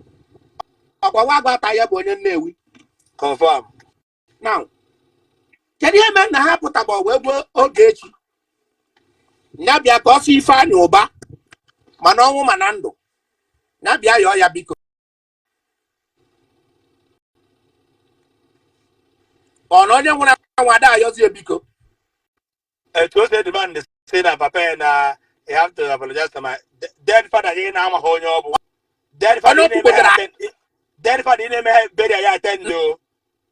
Akwa wagbata ya bụ onye Nnewi. Confirm. Now, kedu ihe mere na ha pụtaba wee bụ Ogechi? Ya bịa ka ọ sị Ifeanyi ụba mana ọnwụ mana ndụ. Ya bịa yọọ ya biko. Ọ na onye nwere anwa ada ayọzi ebiko. To say the man say that papa na you have to apologize to my dead father again na ama onye ọ bụ. Dead father na-eme bury ya attend no.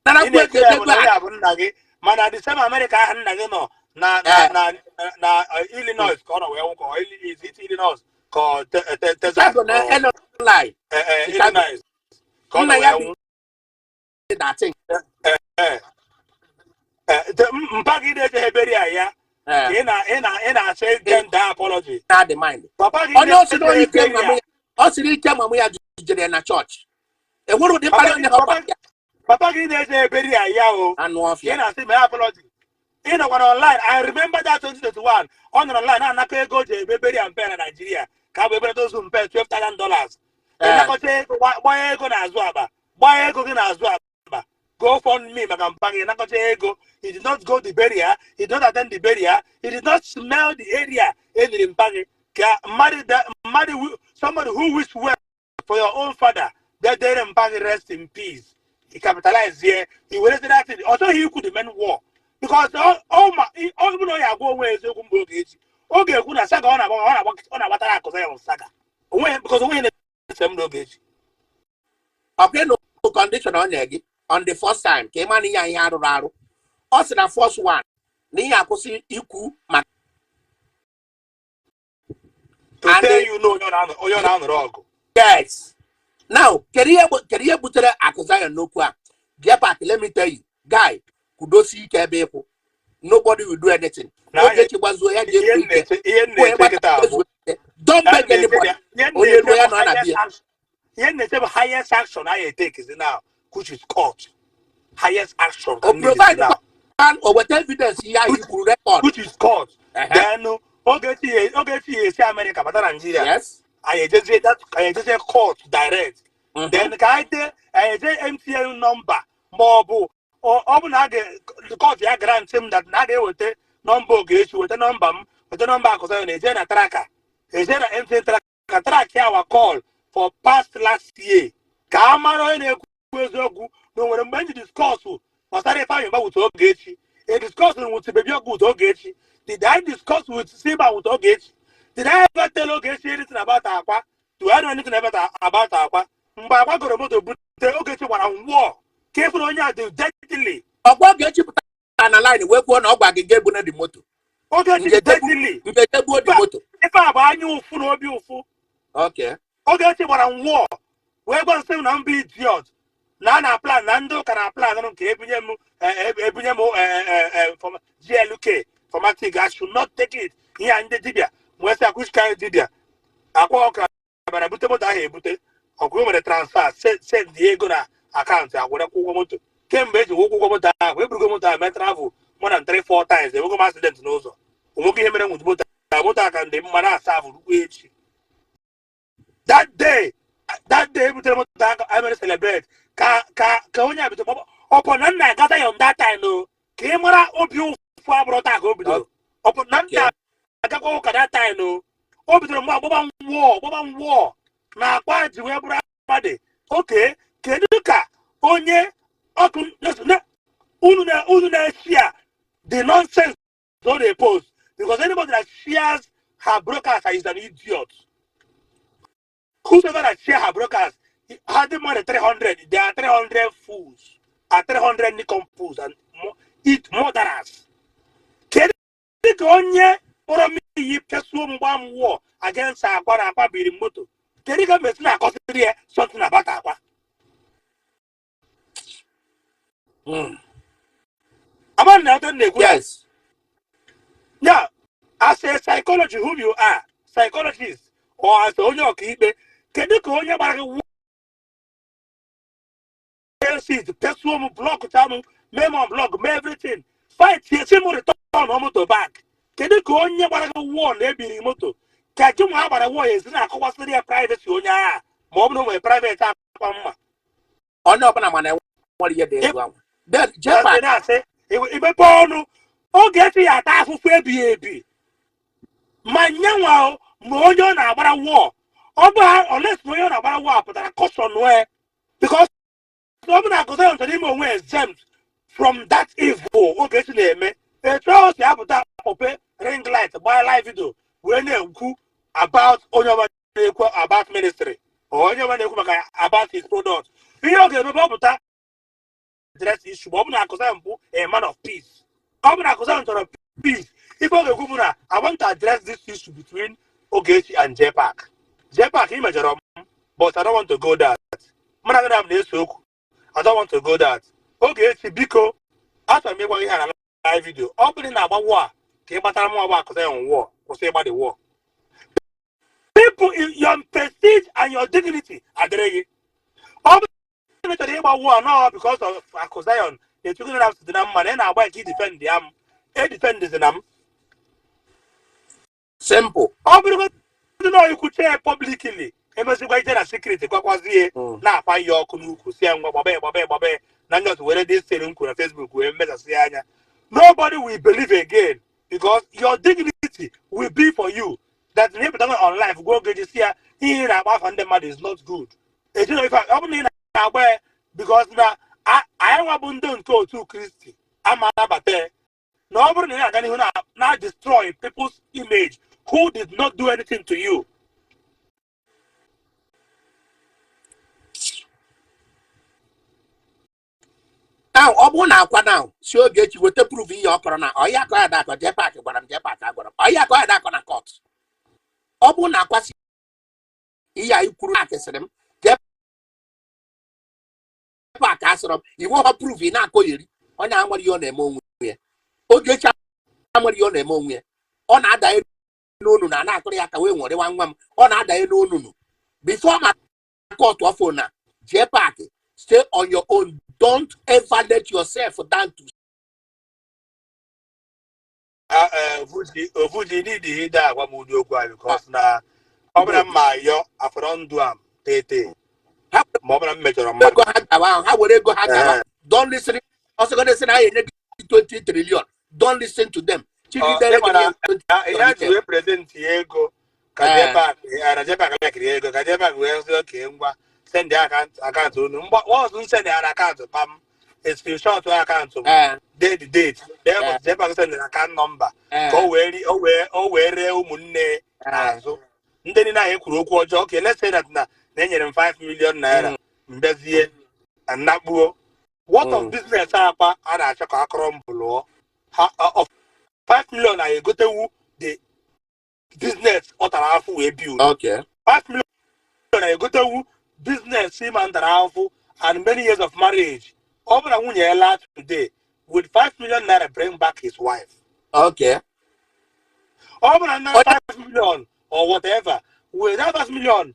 Nana kweke ya bụ nna gị mana the same America ahụ nna gị nọ na Illinois ka ọ nọ wee nwụkọ Illinois ka Texas Illinois ka ọ nọ wee mpa gị na-eje eberi ya ị na-achọ ige nda apology papa gị ọ siri ike mamụ ya jijere na chọọchị enwere ụdị papa gị na-eje eberi ya o ị na-asị mee apology ị nọkwara online. I remember that 2021 ọ nọrọ online na-anakọ ego ji ebe eberi mpe na Nigeria ka bụ ebere tozu mpe $12,000 ịnakọta ego gbanye ego n'azụ akpa gbanye ego gị n'azụ akpa go fund me maka mpa gị nakọta ego. He did not go the burial, he did not attend the burial, he did not smell the area in the mpa gị ka somebody who wish well for your own father that they mpa gị rest in peace. He capitalized here, he wasted that thing. Also he could demand war because all know ya go away eziokwu mgbe Ogechi oge ekwu na saga ọ na-agbatara akụza ya saga because onwe na-ese m Ogechi okay no condition on gị on the first time ka ịma na ihe arụrụ arụ ọ sị na first one na ihe akwụsị ikwu maka to tell you no onye na-anụrụ ọgụ. Yes Now, career butere Akuzaya Nokwa. Jpac, let me tell you, guy, kudosi kebeko. Nobody will do anything. Now, Ogechi was where don't beg anybody. highest action I take is now, which is court. Highest action Or can need is provide the now. man or what evidence here you could record. Which is court. Then Ogechi America, but Nigeria. Yes. I just say that I just say court direct. Then I say MTN number more or the court ya grant him that now they will take number Ogechi with the number because I a tracker. Is there an MTN track our call for past last year? Kamaro no when I discuss was that fine with Ogechi. A discussion with Baby with Ogechi. Did I discuss with Simba with Ogechi? Did I ever tell Ogechi anything about Akwa? Do I know anything about Akwa? Mbaba got a motor, but Ogechi one war. Careful on ya, do deadly. Ogechi and a line where one of the game the motor. Ogechi deadly. If I buy you food or beautiful. Okay. Ogechi one war. We're going to say, I'm be idiot. Nana plan, Nando can apply. I don't care. From GLK, from Matic, I should not take it here in the Dibia. Where's a good kind of Dibia? Akwa, but I put about that. Or go with the transfer, send Diego account. I would have go to Cambridge, we go to we go to travel more than 3-4 times. They will go accident also. We give him with motor can the man serve. That day, we tell I'm going to celebrate. Onya bito upon nanda gather on that time no. Kemara obiu for brota go bido. Upon nanda go that time no. Obito mo boba war. Na kwa ji we bra bade. Okay, keduka onye okun na unu na share the nonsense don't they post because anybody that shares her broadcast is an idiot. Whoever that share her broadcast had more than 300. There are 300 fools, 300 Nikon fools, and eat murderers. Can you go on or me? You pursue one war against Akwa being moto. Can you come and consider something about Akwa? I'm not done. Yes. Now, as a psychologist, who you are, psychologist, or as a Onyo Kibe, can you go on your pursue block channel, memo blog, everything. Fight here, same return on motor back. Can you go on your war, maybe moto? Can you have a war is not a private Sonia, Mobno, a private app. On open a man, what year they go. Then Jpac say, if a porno, oh, get the attack for baby. My young wow, Moyon about a war. Unless Moyon about a war, but I cost on where because I go down to him exempt from that evil. Okay, to name a trials the appetite of ring light, buy live video when they about about ministry or about his product. We okay, about that address issue. A man of peace. Of peace. If I want to address this issue between Ogechi and Jpac. Jpac, but I don't want to go that. I don't want to go that. Ogechi, Biko, after me, we had a live video. Opening about war. Came about more about war. Or say about the war. People in your prestige and your dignity are there. Opening about war now because of Akwa. They took it out to the man and I he defend them. He defend them. simple. Opening you could say publicly. Embassy waited a secret. Now, by your Kunuku, saying, Babe, not whether this selling on Facebook will message. Nobody will believe again because your dignity will be for you. That never done on life, go get this here. Here, about 100 money is not good. If I open aware because now I don't go to Christy. I'm about there. Nobody now destroy people's image who did not do anything to you. Now, Akwa now, so get you with the proof in your corner. Or ya go that or Jpac, but I'm Jpac. Or ya go that on a court. Akwa, yeah, you could access them. Jpac asịrọ iwu ha proof ị na-akọgheri onye amara ihe ọ na-eme onwe ya Ogechi amara ihe ọ na-eme onwe ya ọ na-adanye n'onu na na-akụrụ ya ka wee nwere nwa m ọ na-adanye n'onunu before my court offer na Jpac stay on your own, don't ever let yourself down to Ofuji need to hear that one because now Obram Mayo Afrondu am Tete. Mobram Major how would they go hang don't listen also gonna say I 20 trillion don't listen to them. He had to represent Diego Kajepa and Jpac like Diego Kajepa wears okay send the account to was send an account to Pam. It's been short to account to date. There was Jpac send an account number. Go where Munne Azo. Then I could okay, let's say that now then 5 million naira Mbezie and Nabuo. What of business are and I check a crumble of 5 million I go to the business or half way build. Okay. 5 million I go to business him and and many years of marriage. Over a lad today with 5 million naira bring back his wife. Okay. Over another 5 million or whatever. With that 5 million,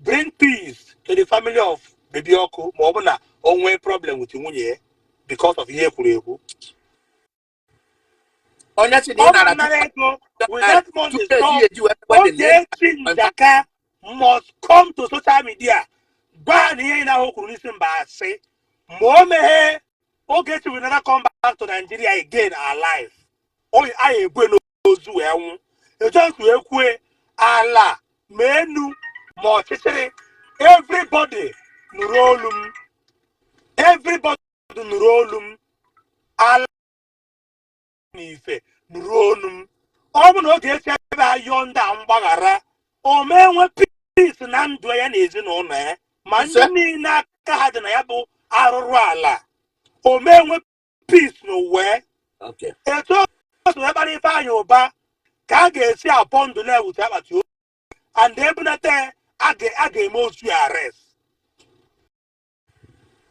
bring peace to the family of Baby Oku. Mobana only problem with you because of Yekuregu. With that money, Ogechi Njaka must come to social media. Ban here in our listen by say, Momehe, Ogechi will never come back to Nigeria again alive. Oh, I will know Zuel. You just will quit Allah, menu, more everybody, Nurolum, everybody, Nurolum, Allah. Ife Nronum Obu Ogechi ebe yonda mgbaghara o menwe peace na ndụ ya na ezinụlọ ya ma ndị niile aka ha dị na ya bụ arụrụ ala o menwe peace n'ụwa etu o so ebe ife anyị ụba ka a ga-esi abọ ndụ na-ewute akpati obi and ebunata a ga-eme osu arrest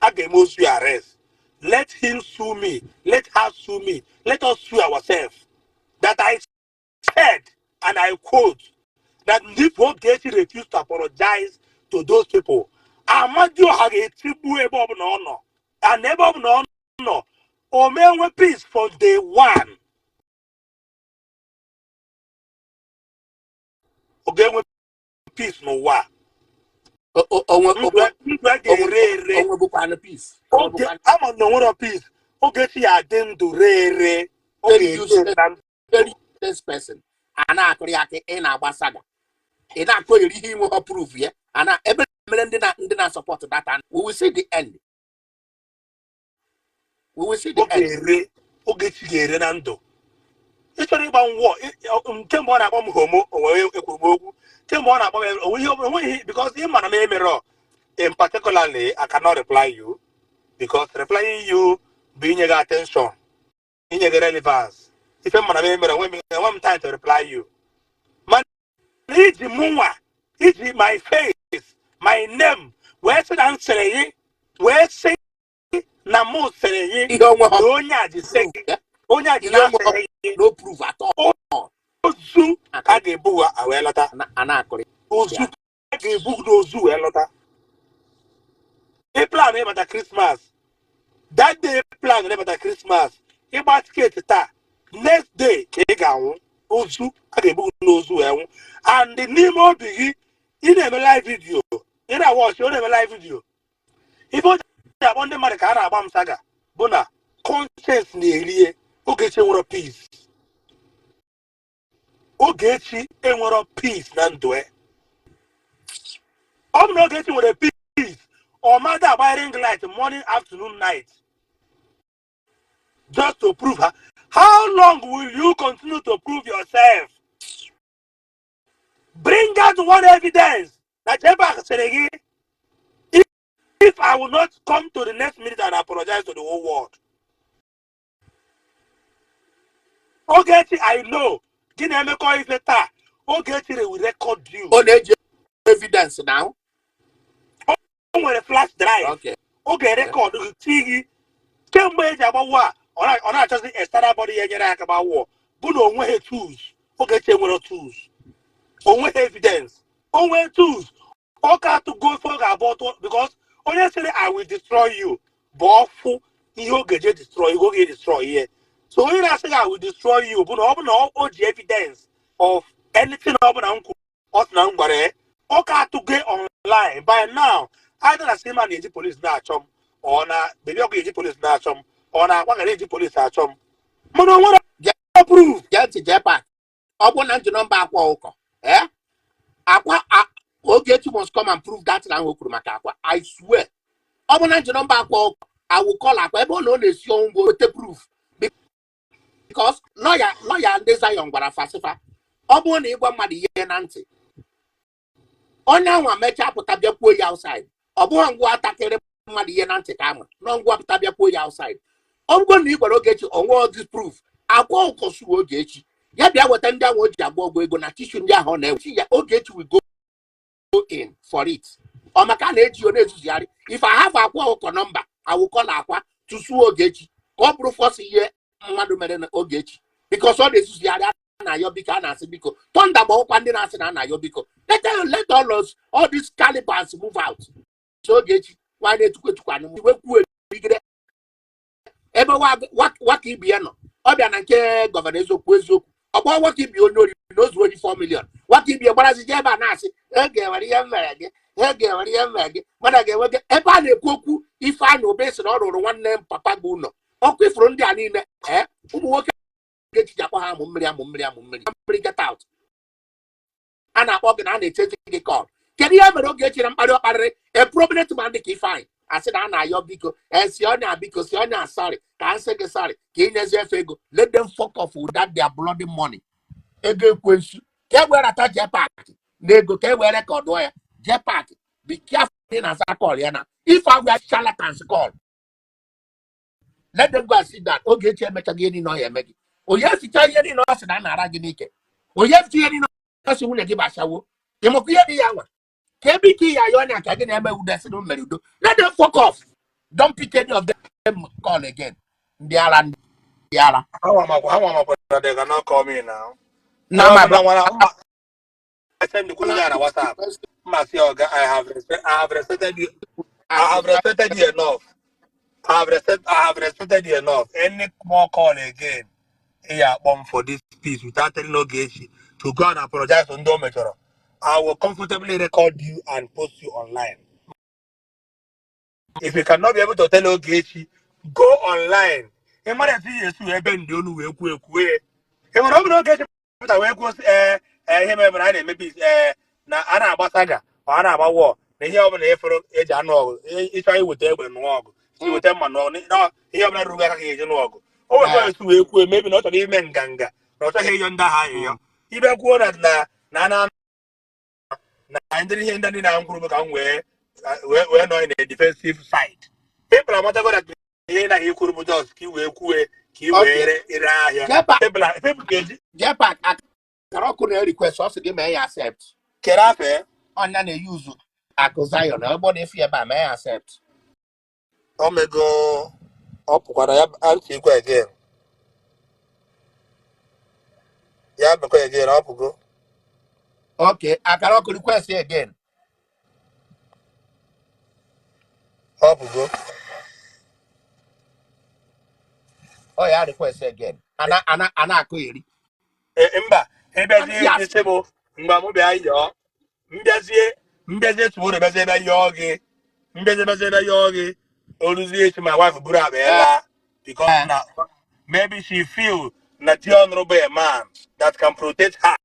a ga-eme osu arrest. Let him sue me. Let her sue me. Let us sue ourselves. That I said, and I quote, that if Ogechi refused to apologize to those people, Amadio had a tribu above no, and above no, or men with peace from day one. Okay, with peace no wa. Peace. Okay, I'm on the one of peace. Ogechi adem do re. Okay, very useless person. Ana akuriake in Abasaga. In a query, he will approve here. And every did not support that. And we will see the end. We will see the end. Ogechi Renando. It's only about war. Tembo na bomb homo or Ekubogu. Tembo na bomb because him and a mirror. In particularly, I cannot reply you because replying you being your attention in your relevance. If I'm a member, one time to reply you. Man, it's my face, my name. Where's the answer? Where's say Namo say? No proof at all. Ozu Agebu Awelata. Ozu Agebu Ozu Elota. A plan about Christmas. That day plan about Christmas. About Kate. Next day, Ozu Agebu Ozu. And the name of the in a live video. In a watch, you have a live video. If you want the Maracana Bam Saga, Bona, conscience nearly, Ogechi war peace. Ogechi and war peace, Nandwe. I'm not getting with a peace or matter by ring light morning, afternoon, night. Just to prove her. How long will you continue to prove yourself? Bring out one evidence that Jpac said again. If I will not come to the next minute and apologize to the whole world. Ogechi, I know. Ginemeko is better. Ogechi will record you. On evidence now. On a flash drive. Okay. oge record tigi kemgbe eji agbawo a ọ na-achọzi external body ya nyere aka gbawo bụ na onweghị tools Ogechi nwere tools onweghị evidence onwe tools ọ ka to go for ga-abụ because onye sịrị I will destroy you bụ ọfụ ihe Ogechi destroy ihe oge destroy ihe so onye na-asị I will destroy you bụ na ọ bụ na o ji evidence of anything ọ bụla m kwuru ọ sị na m gwara ya ọ ka to go online by now either na sima na-eji police na-achọ m ọ na bebi ọkụ eji police na-achọ m ọ na-akwa gara eji police achọ m mana o nwere proof get Jpac ọ bụ na nji nọmba Akwa ụkọ Akwa Ogechi must come and prove that na o kwuru maka Akwa I swear ọ bụ na nji nọmba Akwa ụkọ I will call Akwa ebe ọ na ọ na-esi ọnwụ wete proof because lawyer ndị Zion gwara fasifa ọ bụrụ na ịgwa mmadụ ihe na ntị onye anwa mechaa pụta bịakwuo ya outside ọ bụghị ngwa atakịrị mmadụ ihe na ntị ka ama na ngwa pụta bịakwuo ya outside ọ bụrụ na ị gwara Ogechi onwe this proof Akwa ụkọ suo Ogechi ya bịa weta ndị ahụ o ji agba ọgwụ ego na tishu ndị ahụ ọ na-ewe ya Ogechi will go in for it ọ maka na-eji na-ezuzigharị if I have Akwa ụkọ nọmba I will call Akwa to sue Ogechi ka ọ bụrụ fọsụ ihe mmadụ mere na Ogechi because ọ na-ezuzigharị na-ayọ biko a na-asị biko tọnda gbawụkwa ndị na-asị na na-ayọ biko let all these calibers move out so Ogechi nwa na-etukwetukwa wekwuo erigide ebe waka ibi ya nọ ọ bịa na nke gọvanọ eziokwu ọgbọ nwaka ibi onye oriri na ozu oji 4 million nwaka ibi gbarazi je ebe a na-asị ga-ewere ihe mere gị ga-ewere ihe mere gị mana ga-enwe gị ebe a na-ekwu okwu Ifeanyị Obe sị na ọ rụrụ nwanne m papa gị ụlọ ọkụ ifuru ndị a niile ụmụ nwoke ga-eji akpọ ha amụ mmiri get out a na-akpọ gị na a na-echezi gị kọl kedu ihe mere Ogechi na mkparị ọkparịrị prominent man dị ka Ifeanyị asị na a na-ayọ biko si onye biko si onye asarị ka a sị gị sarị ka ị nyezi efe ego let them fuck off with that their bloody money ego ekwensu ka e were ata Jpac na ego ka e were rekọdụ ya Jpac be careful dị na asa kọl ya na if I were charlatans call let them go and sit down Ogechi emechaghị ihe niile ọ ya eme gị onye ficha ihe niile ọ sị na a na-ara gị n'ike onye ficha ihe niile ọ sị nwunye gị basawo ịmụkwa ihe dị ya nwa ka ebe ike ya ya ọnya ka gị na-eme udo sị na mere udo let them fuck off don't pick any of them call again ndị ara they cannot call me now. Now my brother I send the question on WhatsApp. I have respected you. I have respected you enough. I have respected you enough. Any more call again, yeah, for this piece without telling Ogechi to go and apologize to Ndo Metro. I will comfortably record you and post you online. If you cannot be able to tell Ogechi, go online. Maybe na ana agbasaga ọ na-agba wọ na ihe ọbụla efere eji anụ ọgụ ịchọ iweta egbe nụọ ọgụ iweta mma nụọ ihe ọbụla ruru aka ka eji nụọ ọgụ o nwere esi wee kwuo mebi na ọ chọrọ ime nganga na ọ chọghị ịyọ ndị agha ahịhịọ ibe kwuo na ndị ihe ndị na-ankwuru ka m wee nọ na defensive side people amatago na ihe na ikwuru bụ jos ka i wee kwue ka i wee ire ahịa people ga-eji Jpac akara ọkụ na request ọ sị gị mee ya accept kere afe ọnya na-eyuzu akụ Zion na ebe ọ na-efi ebe a mee ya accept omego ọ pụkwara ya antikwa again ya mekwa again ọ pụgo okay akara ọkụ request again ọ pụgo ọ ya request again ana akụ eri mba ebezie isi bụ mgbe m bịa yọọ mbịazie tụrụ ebezi ebe yọọ gị mbịazie ebe yọọ gị oruzie echi my wife buru abịala because na maybe she feel na the honorable man that can protect her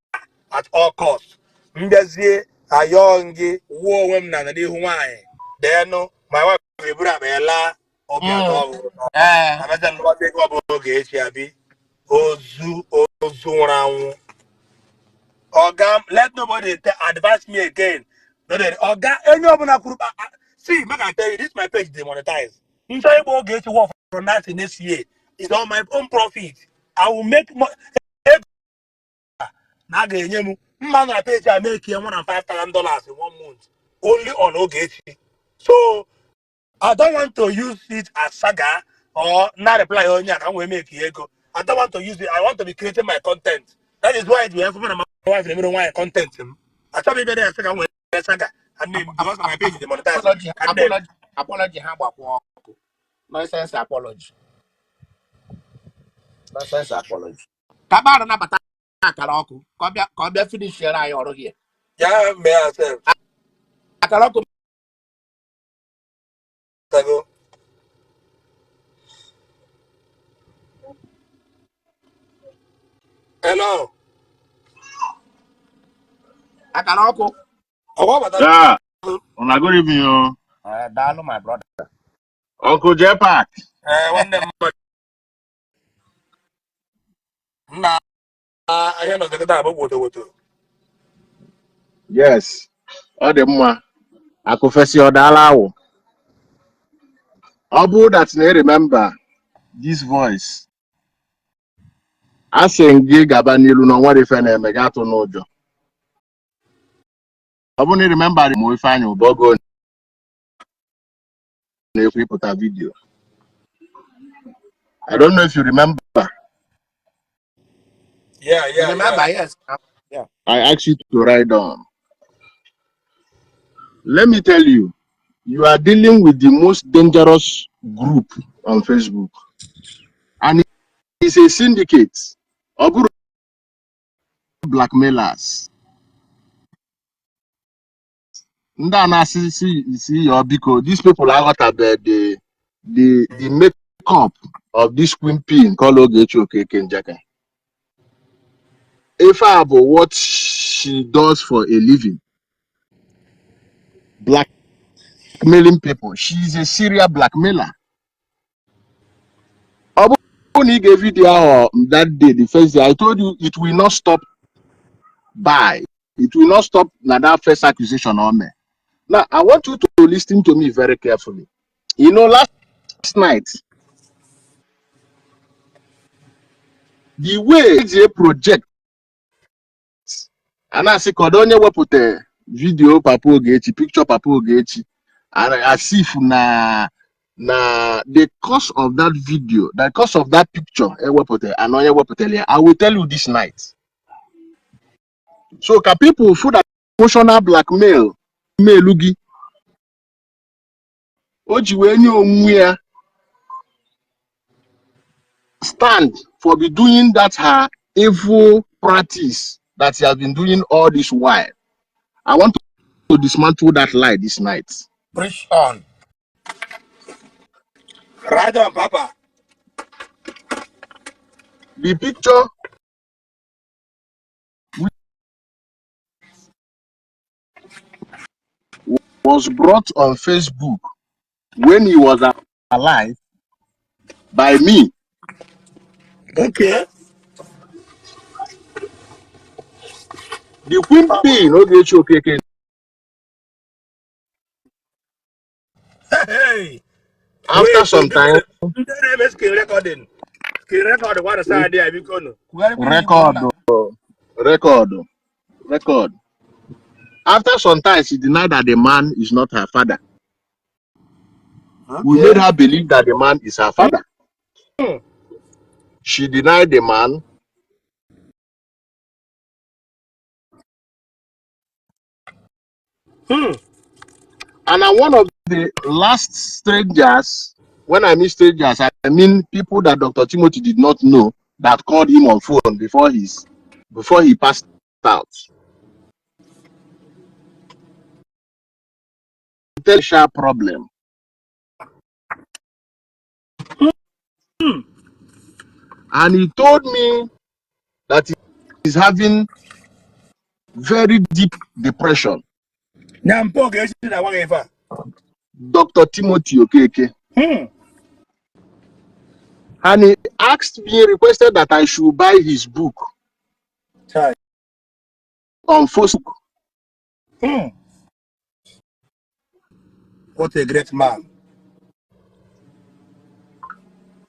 at all costs mbịazie ayọọ gị wuo onwe m na n'ihu nwaanyị then my wife buru abịala obi atọ abịazie nlụkọta ego ọ bụ Ogechi abi ozu nwụrụ anwụ Oga, let nobody advise me again. Oga, any other group. See, make I tell you, this my page demonetized. If I go get to work from that in this year, it's on my own profit. I will make more. Now, man, I page I make here $105,000 in 1 month, only on Ogechi. So I don't want to use it as saga or not reply on yak and we make ego. I don't want to use it. I want to be creating my content. That is why we have my wife and everyone content. I thought maybe there's a saga and then because my page is demonetized. And then Apology ha gbakwa ọkụ. Nonsense apology. Nonsense apology. Ka baro nabata akara ọkụ ka ọ bịa finish yere anyị ọrụ here. yeah, may I say Akara ọkụ go. Hello. akara ọkụ. Oh, what about that? Yeah, good evening, Daalụ my brother. Uncle Jpac. One them nah I hear not the guitar about water. Yes, all the more. I confess your dollar. Obu that may remember this voice. I sing gig abanilu no what if any megato nojo. Obu ni remember the mo ifanyo bogo if we put a video. I don't know if you remember. Yeah, You yeah, yeah. remember? Yes. Yeah. I asked you to write down. Let me tell you, you are dealing with the most dangerous group on Facebook. And it's a syndicate. Obu blackmailers. See your biko. These people are what about the makeup of this queen pin called Ogechi Okeke Njaka. If I about what she does for a living, blackmailing people. She's a serial blackmailer. Only gave you that day, the first day. I told you it will not stop by. It will not stop now that first accusation on me. Now I want you to listen to me very carefully. You know, last night, the way they project, and I say, Kodonye wepute video Papa Ogechi, picture Papa Ogechi, and as if na the cause of that video, the cause of that picture, I will tell you this night. So, can people feel that emotional blackmail, Melugi, Ojiwenyo stand for be doing that her evil practice that he has been doing all this while. I want to dismantle that lie this night. Preach on. Right on, Papa. The picture was brought on Facebook when he was alive by me. Okay. The Queen Pin, Ogechi Okeke. Hey. After Wait to some time, screen recording. Screen record one side there because record, record, record. After some time, she denied that the man is not her father. We made okay. her believe that the man is her father. She denied the man. And I'm one of the last strangers. When I mean strangers, I mean people that Dr. Timothy did not know that called him on phone before he passed out. Potential problem. And he told me that he's having very deep depression. Nyampo get that one ever. Dr. Timothy Okeke. And he asked me, requested that I should buy his book Chai. on Facebook. What a great man.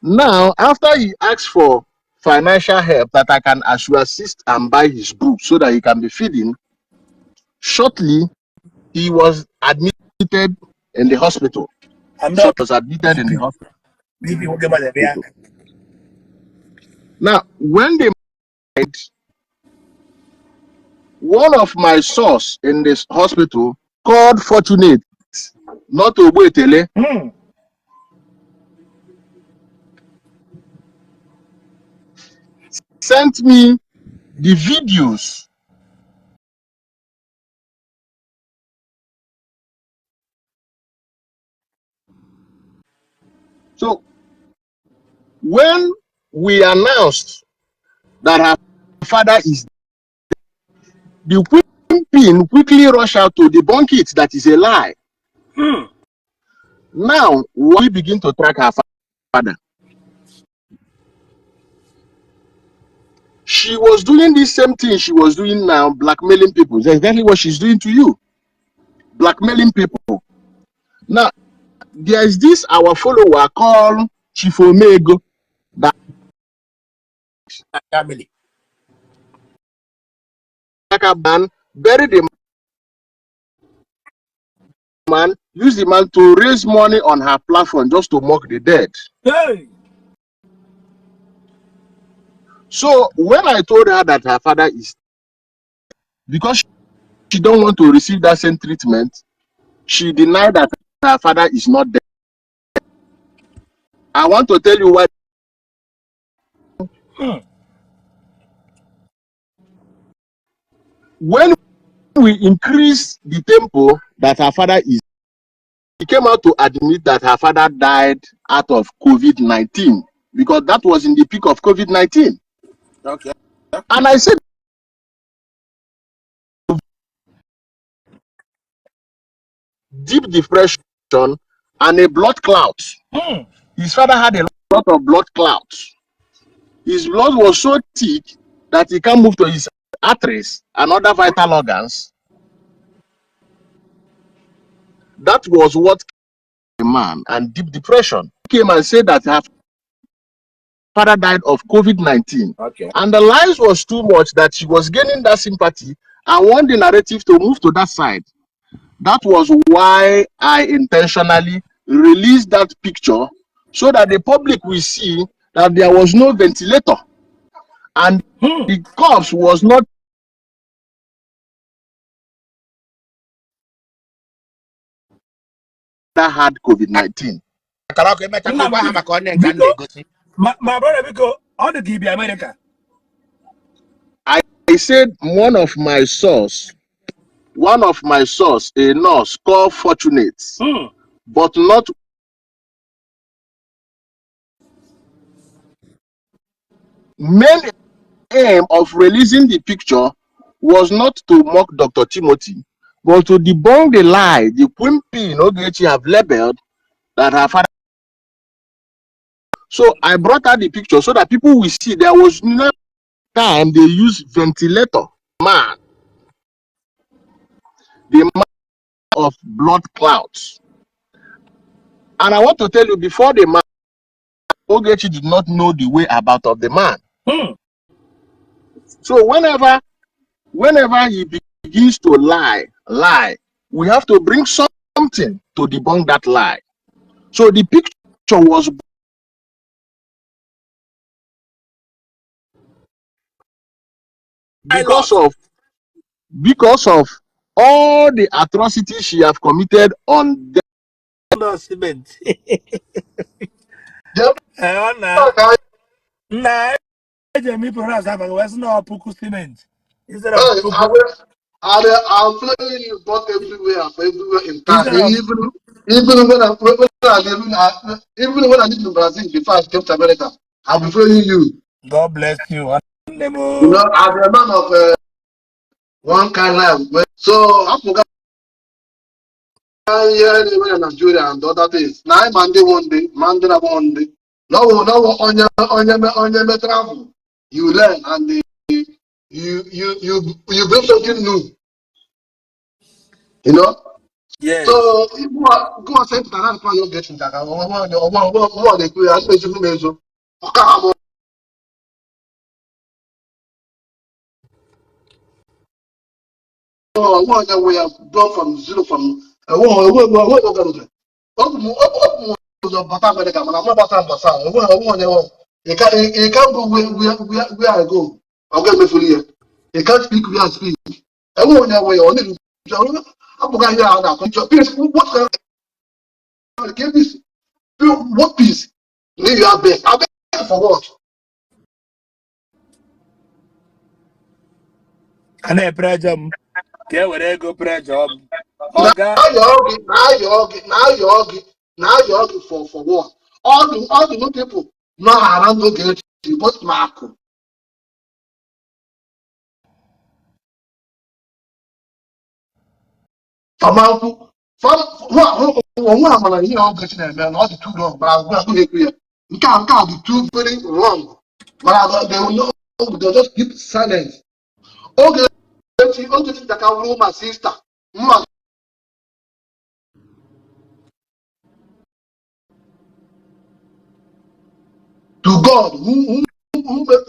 Now, after he asked for financial help that I can assist and buy his book so that he can be feeding, shortly he was admitted in the hospital. I'm So not I was admitted in the hospital. maybe we'll get my there. Now, when they died, one of my source in this hospital called Fortunate, not Ogbetele, sent me the videos. So when we announced that her father is, the Queen quickly rushed out to debunk it, that is a lie. Now we begin to track her father. She was doing the same thing she was doing now, blackmailing people. That's exactly what she's doing to you, blackmailing people. Now, there is this our follower called Chief Omego that family. man buried the man, used the man to raise money on her platform just to mock the dead. Hey. So when I told her that her father is, because she don't want to receive that same treatment, she denied that her father is not dead. I want to tell you why. When we increase the tempo that her father is, she came out to admit that her father died out of COVID-19, because that was in the peak of COVID-19. Okay. And I said, deep depression and a blood clot. His father had a lot of blood clots. His blood was so thick that he can't move to his arteries and other vital organs. That was what a man and deep depression came and said that her father died of COVID-19. Okay. And the lies was too much that she was gaining that sympathy and want the narrative to move to that side. That was why I intentionally released that picture, so that the public will see that there was no ventilator and the corpse was not that had COVID-19. My brother, because all the GB America. I said one of my source, a nurse called Fortunate, but not main aim of releasing the picture was not to mock Dr. Timothy, but to debunk the lie the Queen Ogechi have labeled that her father. So I brought out the picture so that people will see there was no time they use ventilator. Man, the man of blood clouds. And I want to tell you, before the man, Ogechi did not know the way about of the man. So whenever he begins to lie, we have to bring something to debunk that lie. So the picture was because of all the atrocities she have committed on them. No cement. Nah, me pronounce that, but it's not puku cement. Instead of puku. I'm following you both everywhere in town. Instead of Even when I lived in Brazil before I came to America, I'll be following you. God bless you. You know, I'm a man of one kind life. So I forgot here in Nigeria and other things. Now I'm Monday one day, Monday one day. No, on your travel. You learn and you bring something new. You know. So Yes. go and say to that plan you get in Njaka. What they create, I say you mezo. Okay, one that we have done from zero from what ụzọ bata America mana mma gbasara mbasa onwe onye nwe you can't go where I go I'll get emefuli ya you can't speak where I speak enwe onye nwe ya ọ na abụghị ihe a na-akọ peace what peace need you have beg for what a na-eprejọ m ka e were ego prejọ m na-ayọ gị for what all the new people nọ around Ogechi but Marco Famanku onwe a mana ihe Ogechi na-eme na ọ dị too long bara agwụ na-ekwu ya nke a dị too very wrong but they just keep silent Ogechi Njaka wụrụ my sister mma to God who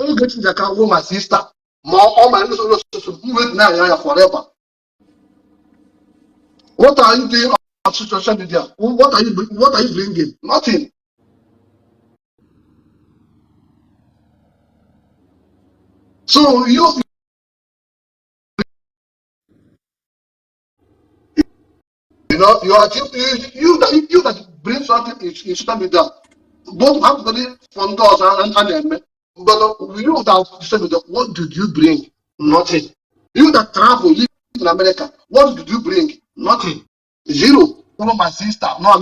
Ogechi Njaka wụrụ my sister ma ọ ma ndị so wait na ya forever. What are you doing on social media? What are you bringing? Nothing. So you know you that bring something in social media. Both have to be from doors and them. But you that social media, what did you bring? Nothing. You that travel, live in America, what did you bring? Nothing. Zero. Follow my sister. No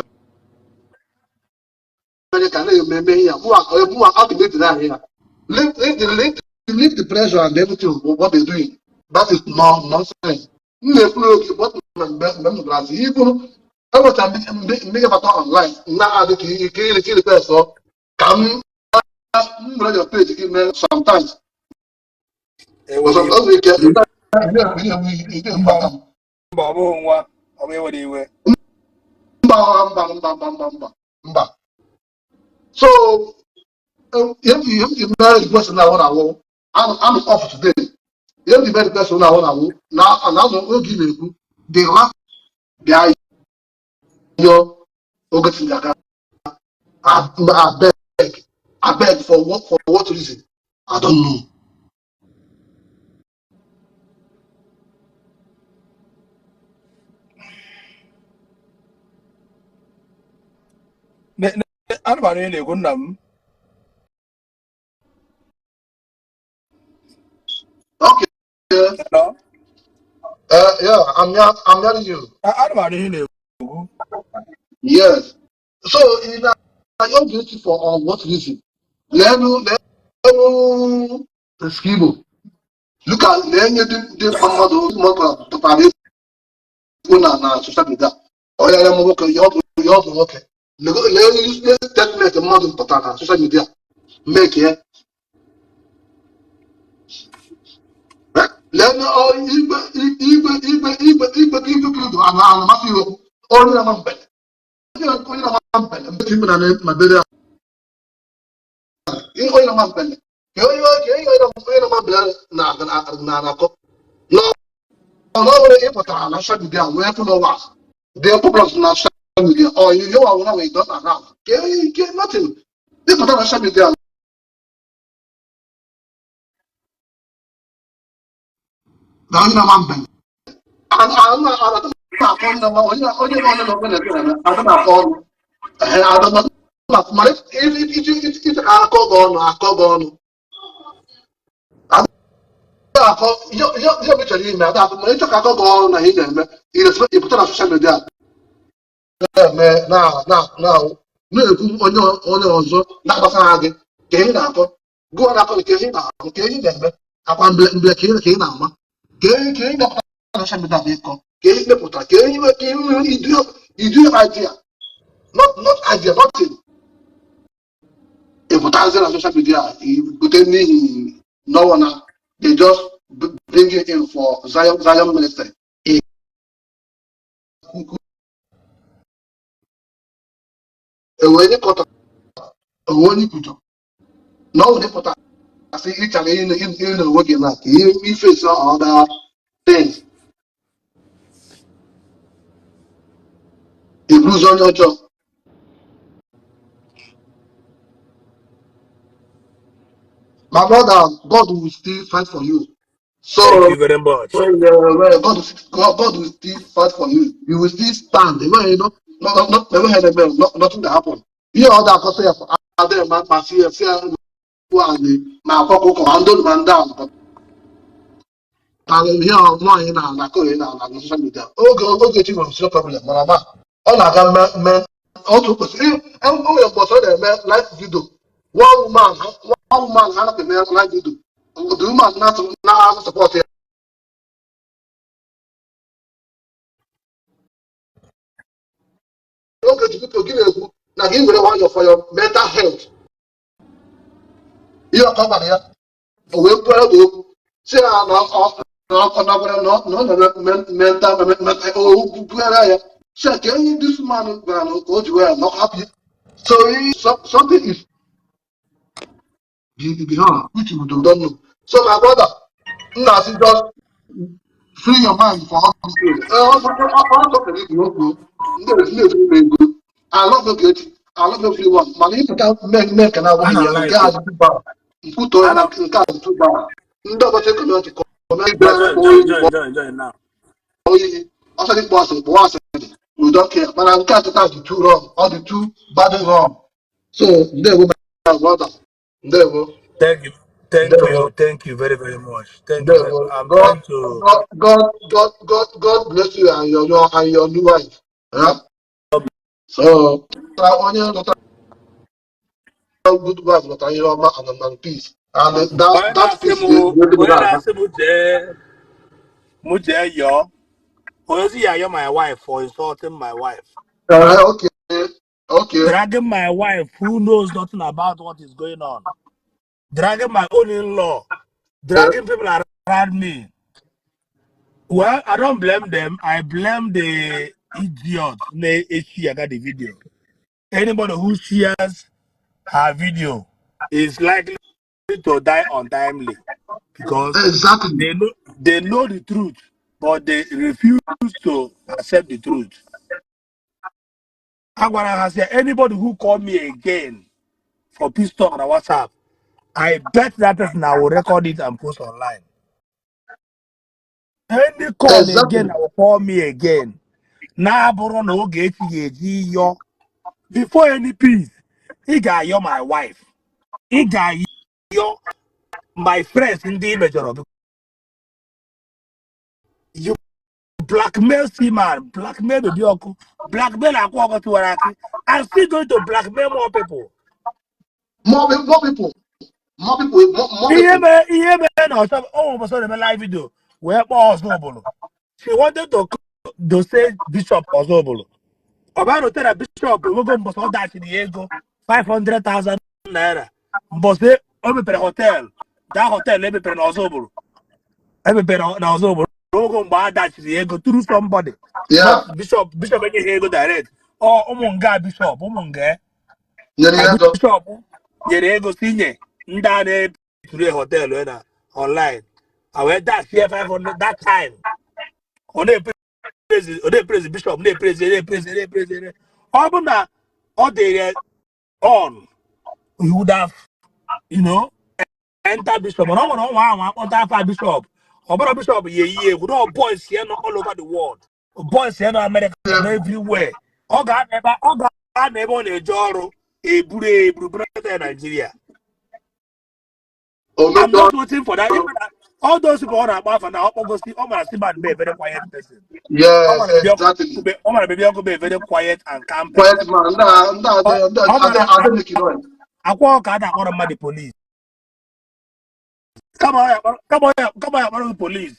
America. Who are ultimately here. Leave the pressure and everything. What they're doing. That is nonsense. Even every time make a pattern online. Now they kill the person. Come your page again sometimes. But sometimes we get mba ọ bụghị nwa ọ bụ ewere iwe mba. So if you marry the person I want to I'm off today. If you marry the person I want to now another give you they laugh their your Ogechi Njaka. I beg for what reason? I don't know. anụmanụ ị na-ekwu nna m Okay. Hello? Yeah, I'm hearing you. anụmanụ ihe na-ekwu Yes. So in your duty for what reason? Level skibo. Look at the mother na social media. Oh yeah, I'm okay. You're okay. Use statement the mother na social media. Make it. Let me all people and Matthew only a man bed. Only a man bed. I'm between my belly. Only a man bed. No, important na social media where to know what. The problems na social media. Or you know what we don't around. Nothing. The important na social media. The only man bed. And I'm not calling them. Only I don't call. I don't know. It's a call ihe chọrọ ime ada ma ịchọ ka akọ gị ọrụ na ị na-eme ịpụta na soshal midia na-eme na-ekwu onye ọzọ na-agbasara gị ka ị na-akọ gụọ na-akọ ka ị na-akọ ka ị na-eme akwa mble ka ị na-ama ka ị na-apụta na soshal midia bụ ịkọ ka ị mepụta ka idu idea not idea nothing ịpụtazi na soshal midia bute n'ihi n'ọnwa na they just bring it in for Zion ministry. When you cut when you put now they put I say each and in the working like you face other things. You lose on your job. My brother, God will still fight for you. Thank you So very much. God will still fight for you. You will still stand. You know, nothing that happen. You all that because of them, my fear, my cocoa, and don't man down. Ihe nwaanyị na-akọ na social media Ogechi nwere sio problem mana ma ọ na-aga mme otu kwesịrị o nwere mgbọsọ ọ na-eme live video one woman ha na-eme live video the woman na support ya Ogechi biko gị na-ekwu na gị were nwayọ for your mental health ihe ọkọ gwara ya o wee kwere gị okwu si ya na ọ na-eme mental okwukwere ya check any this man gwara na ka o ji were not happy so something is behind which you don't know so my brother nna si just free your mind for all this thing also can you know ndị ego I love Ogechi I love everyone mana ịpụta mee ka na agwa And na I ya nke like a it. dị tụba mkwutọ ya And na I nke a dị tụba ndị ọbọchị kọmịọtị but join now. oyiyi ọsọ dị kpọ asịrị kpọwa asịrị we don't care mana nke a tụta dị too wrong ọ dị too bad wrong so ndewo my brother ndewo Thank you. ndewo Thank you very, very much. Thank you very ndewo much. I'm trying to God bless you and your new wife yeah? So onye lọtara good wife lọtara ihe ọma and peace and that peace onye na-asị mụ jee yọọ onye si ya yọ my wife for insulting my wife. okay Dragging my wife who knows nothing about what is going on. Dragging my own in-law. Dragging people around me. Well, I don't blame them. I blame the idiots. She got the video. Anybody who shares her video is likely to die untimely because exactly they know the truth, but they refuse to accept the truth. Agwara has said anybody who call me again for peace talk on WhatsApp, I bet that person I will record it and post online. Any call again, exactly I will call me again. Now, no yo. Before any peace, he got you my wife. He got you my friends in the image of you blackmail man, blackmail the Bioku, blackmail Akwa to Araki, and still going to blackmail more people. more people more people No, oh, was on a live video where was noble. She wanted to say Bishop Ozobolo. About to tell a bishop, we're going to that in Diego, 500,000 naira. But they open a hotel. That hotel, let me pay Ozobolo. Let me pay Ozobolo. We're going to buy that in Diego through somebody. yeah Not Bishop any Diego direct. Or Omonga Bishop, Omonga. nyere A ihe ndọ bishop, Diego Sine, Ndane to the hotel online. I went that here 500 that time. On the praise the bishop, they praise. Obuna, all they on, we would have, you know, enter bishop. But no one that bishop. Obuna bishop, with all boys here all over the world. Boys here in America and everywhere. All God never on a joro, a bure in Nigeria. I'm omejọ not waiting for that. Even all those people on our mouth and now, obviously, I'm going to see man be a very quiet person. yes exactly I'm gonna be a very quiet and calm quiet person. man I'm gonna adị make noise walk out that one the police. Come on, the police.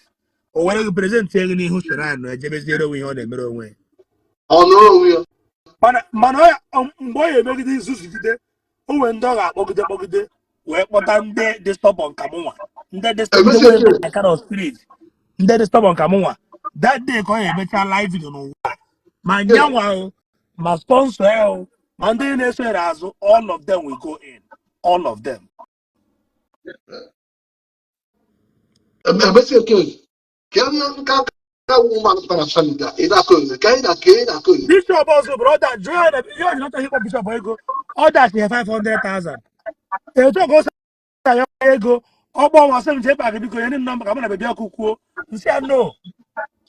Or when you present telling me who should I know, James Zero, we on the middle way. ọ nụrụ onwe ya Man, boy, you make this today. Who went dog at Bogde, where what time they stop on Kamua. They emesi went eke by kind of spirit. They stop on Kamua. That day, call a better life, you know. My young my sponsor, Monday next year, as all of them will go in. All of them. emesi eke ka onye nka woman pụtara social media ịda akọ eze ka ị na-akọ eze Bishop also, brother, join. You are not a hip hop bishop, go. All that, 500,000. I go. Obo was saying Jpac because any number come on baby okuko. You say no.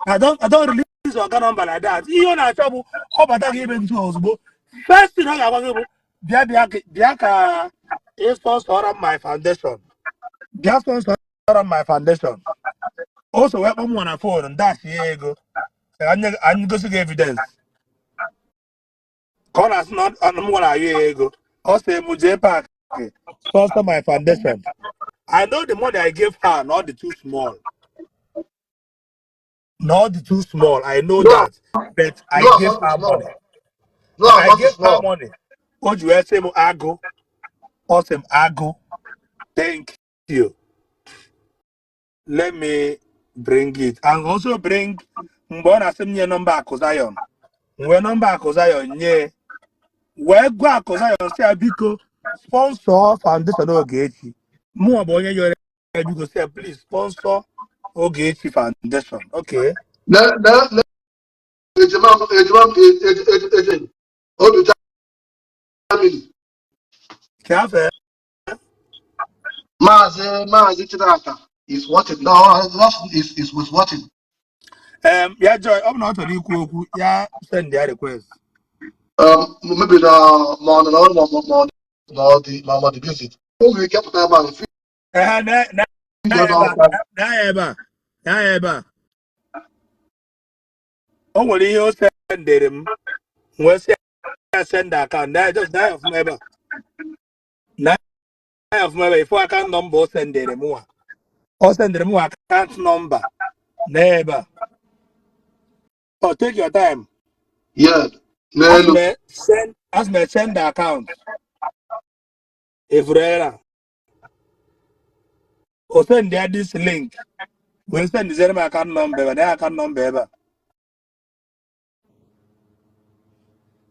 I don't release your number like that. You na trouble. Oba that even to us. First thing I want to Biaka is sponsor on my foundation. Biaka sponsor on my foundation. Also, weapon one phone and dash here go. And go to evidence. Call us not on one year ago. Also, Jpac sponsor my foundation. I know the money I gave her, not the too small. Not the too small. I know No, that. But I no gave amount is her money. small. No I amount gave is her small. money. What you say, Ago? Awesome, Ago. Thank you. Let me bring it. And also bring Mbona Semnya number Akosayon. When number Akosayon, yeah. Where go Akosayon say Abiko sponsor foundation Ogechi. More about your Abiko say please sponsor Ogechi Foundation. Okay. Obi family. Careful. Mazi Chinaka is watching. No, is was watching. Yeah, Joy, I'm not a equal. Yeah, send their request. Maybe the more the visit. Oh, we kept that man. Eba. Oh, what you send them? What's send the account? Just die of my Die of my before I can number send them more. Or send them more account number. Neighbor. Oh, take your time. Yeah. As me send the account. If rare. Or send there this link. We'll send the same account number, but their account number.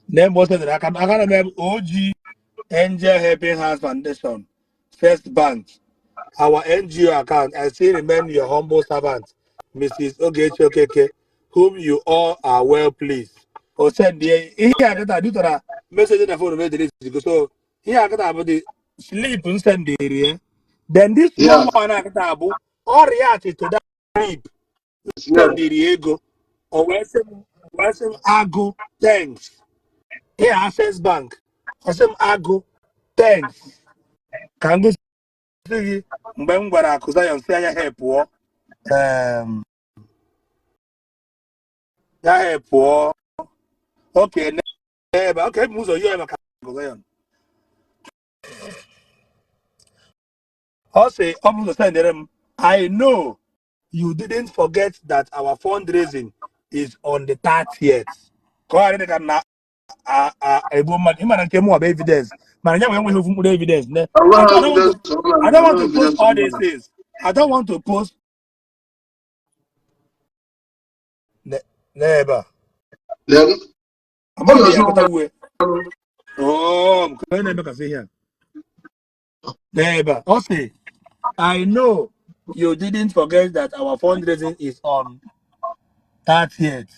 Then most of the account remember OG Angel Helping Hands Foundation, First Bank. Our NGO account, I still remain your humble servant, Mrs. Ogechi Okeke, whom you all are well pleased. Or send the here I get a do that message in the phone made this so here I get about the sleep and send the area. Then this Yeah. small one I get about all reacted to that sleep Yeah. send the ego or where's some ago thanks. Here access bank. Or some ago thanks. Can go see mgbe m gwara akụza ya nsị anya ha pụọ ya ha pụọ oke n'ebe oke m ụzọ yie maka akụza ya ọ sị ọ bụ ụzọ sendere m I know you didn't forget that our fundraising is on the 30th ka ọ ghara dị ka na egbu mmadụ ịmara nke mụ bụ evidence mana ya nwere enweghị ofu mkpụrụ evidence ne I don't want to post all these things I don't want to post n'ebe a Then amaghị m ya akpata uwe nke onye na-eme kasị ihe a n'ebe a ọ sị I know you didn't forget that our fundraising is on 30th.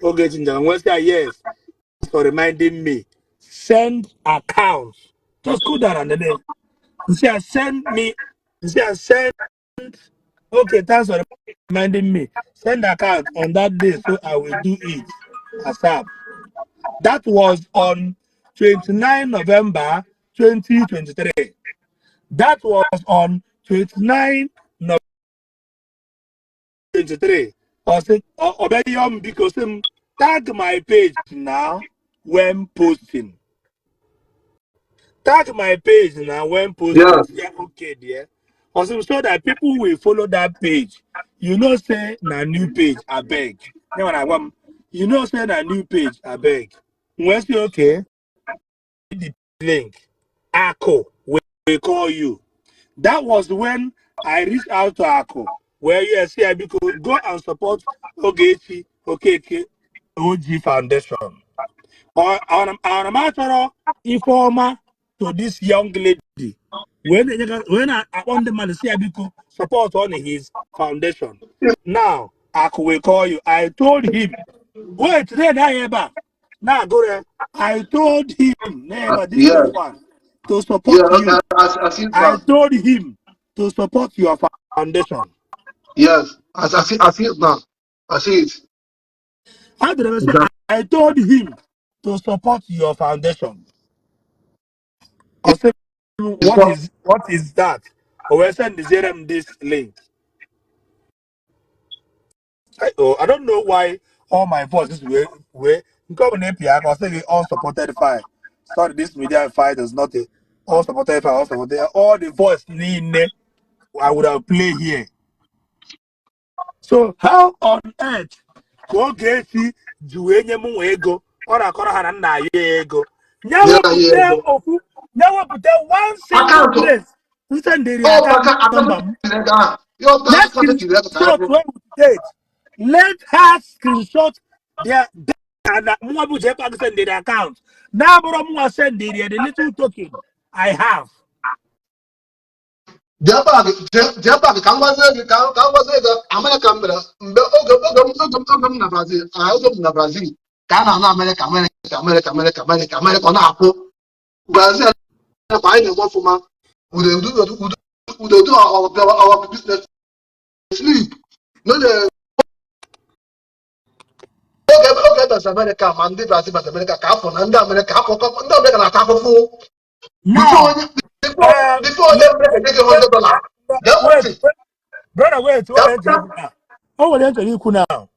Ogechi Njaka, yes, for reminding me. Send account. Just go down and then you see, send me. You see, send. Okay, thanks for reminding me. Send account on that day, so I will do it ASAP. That was on 29 November 2023. That was on 29 November 23. Obeyom because tag my page now when posting. Tag my page now when posting. yeah. Yeah, okay, dear. Also, so that people will follow that page. You know, say na new page, I beg. Then when I want, you know, say na new page, I beg. When say okay, the link, Akko will call you. That was when I reached out to Akko, where you see I could go and support Ogechi Okeke OG Foundation. Or on a matter informer to this young lady. When I want the man to see I could support on his foundation. Now Akko will call you. I told him, wait, then I ever. Now go there. I told him, never, this is Yeah. one. to support Yeah, you. I see it I now. told him to support your foundation. Yes, I see it now. I see it. How did I say? Exactly. I told him to support your foundation. I said, what is that? Or we send this link. I don't know why all my voices were come on API. I was saying unsupported file. Sorry, this media file is not a unsupported file. Unsupported. All the voice I would have played here. So how on earth Ogechi Juenye Mwego or Akora Hananda Yego? Yeah, Nyawo yeah. Pute Ofu, Nyawo Pute one single Account. place. To send the Oh, account account. number. Your Let's account to the screenshot where we date. Let her screenshot their and Mwabu Jpac send the account. Now, Mwa send the little token I have. Jpac ka m gwazie gị Amerịka mere mgbe oge m na Brazil oge m na Brazil ka a na-anụ Amerịka ọ na-akwụ Brazil kwa anyị na-eme ọfụma udo our business sleep oge bas Amerịka ma ndị Brazil bas Amerịka ka afọ na ndị Amerịka na-ata afụfụ Now, before onye Amerịka enye gị $100 wait, brother, wait, what are you now? Oh, what are you now?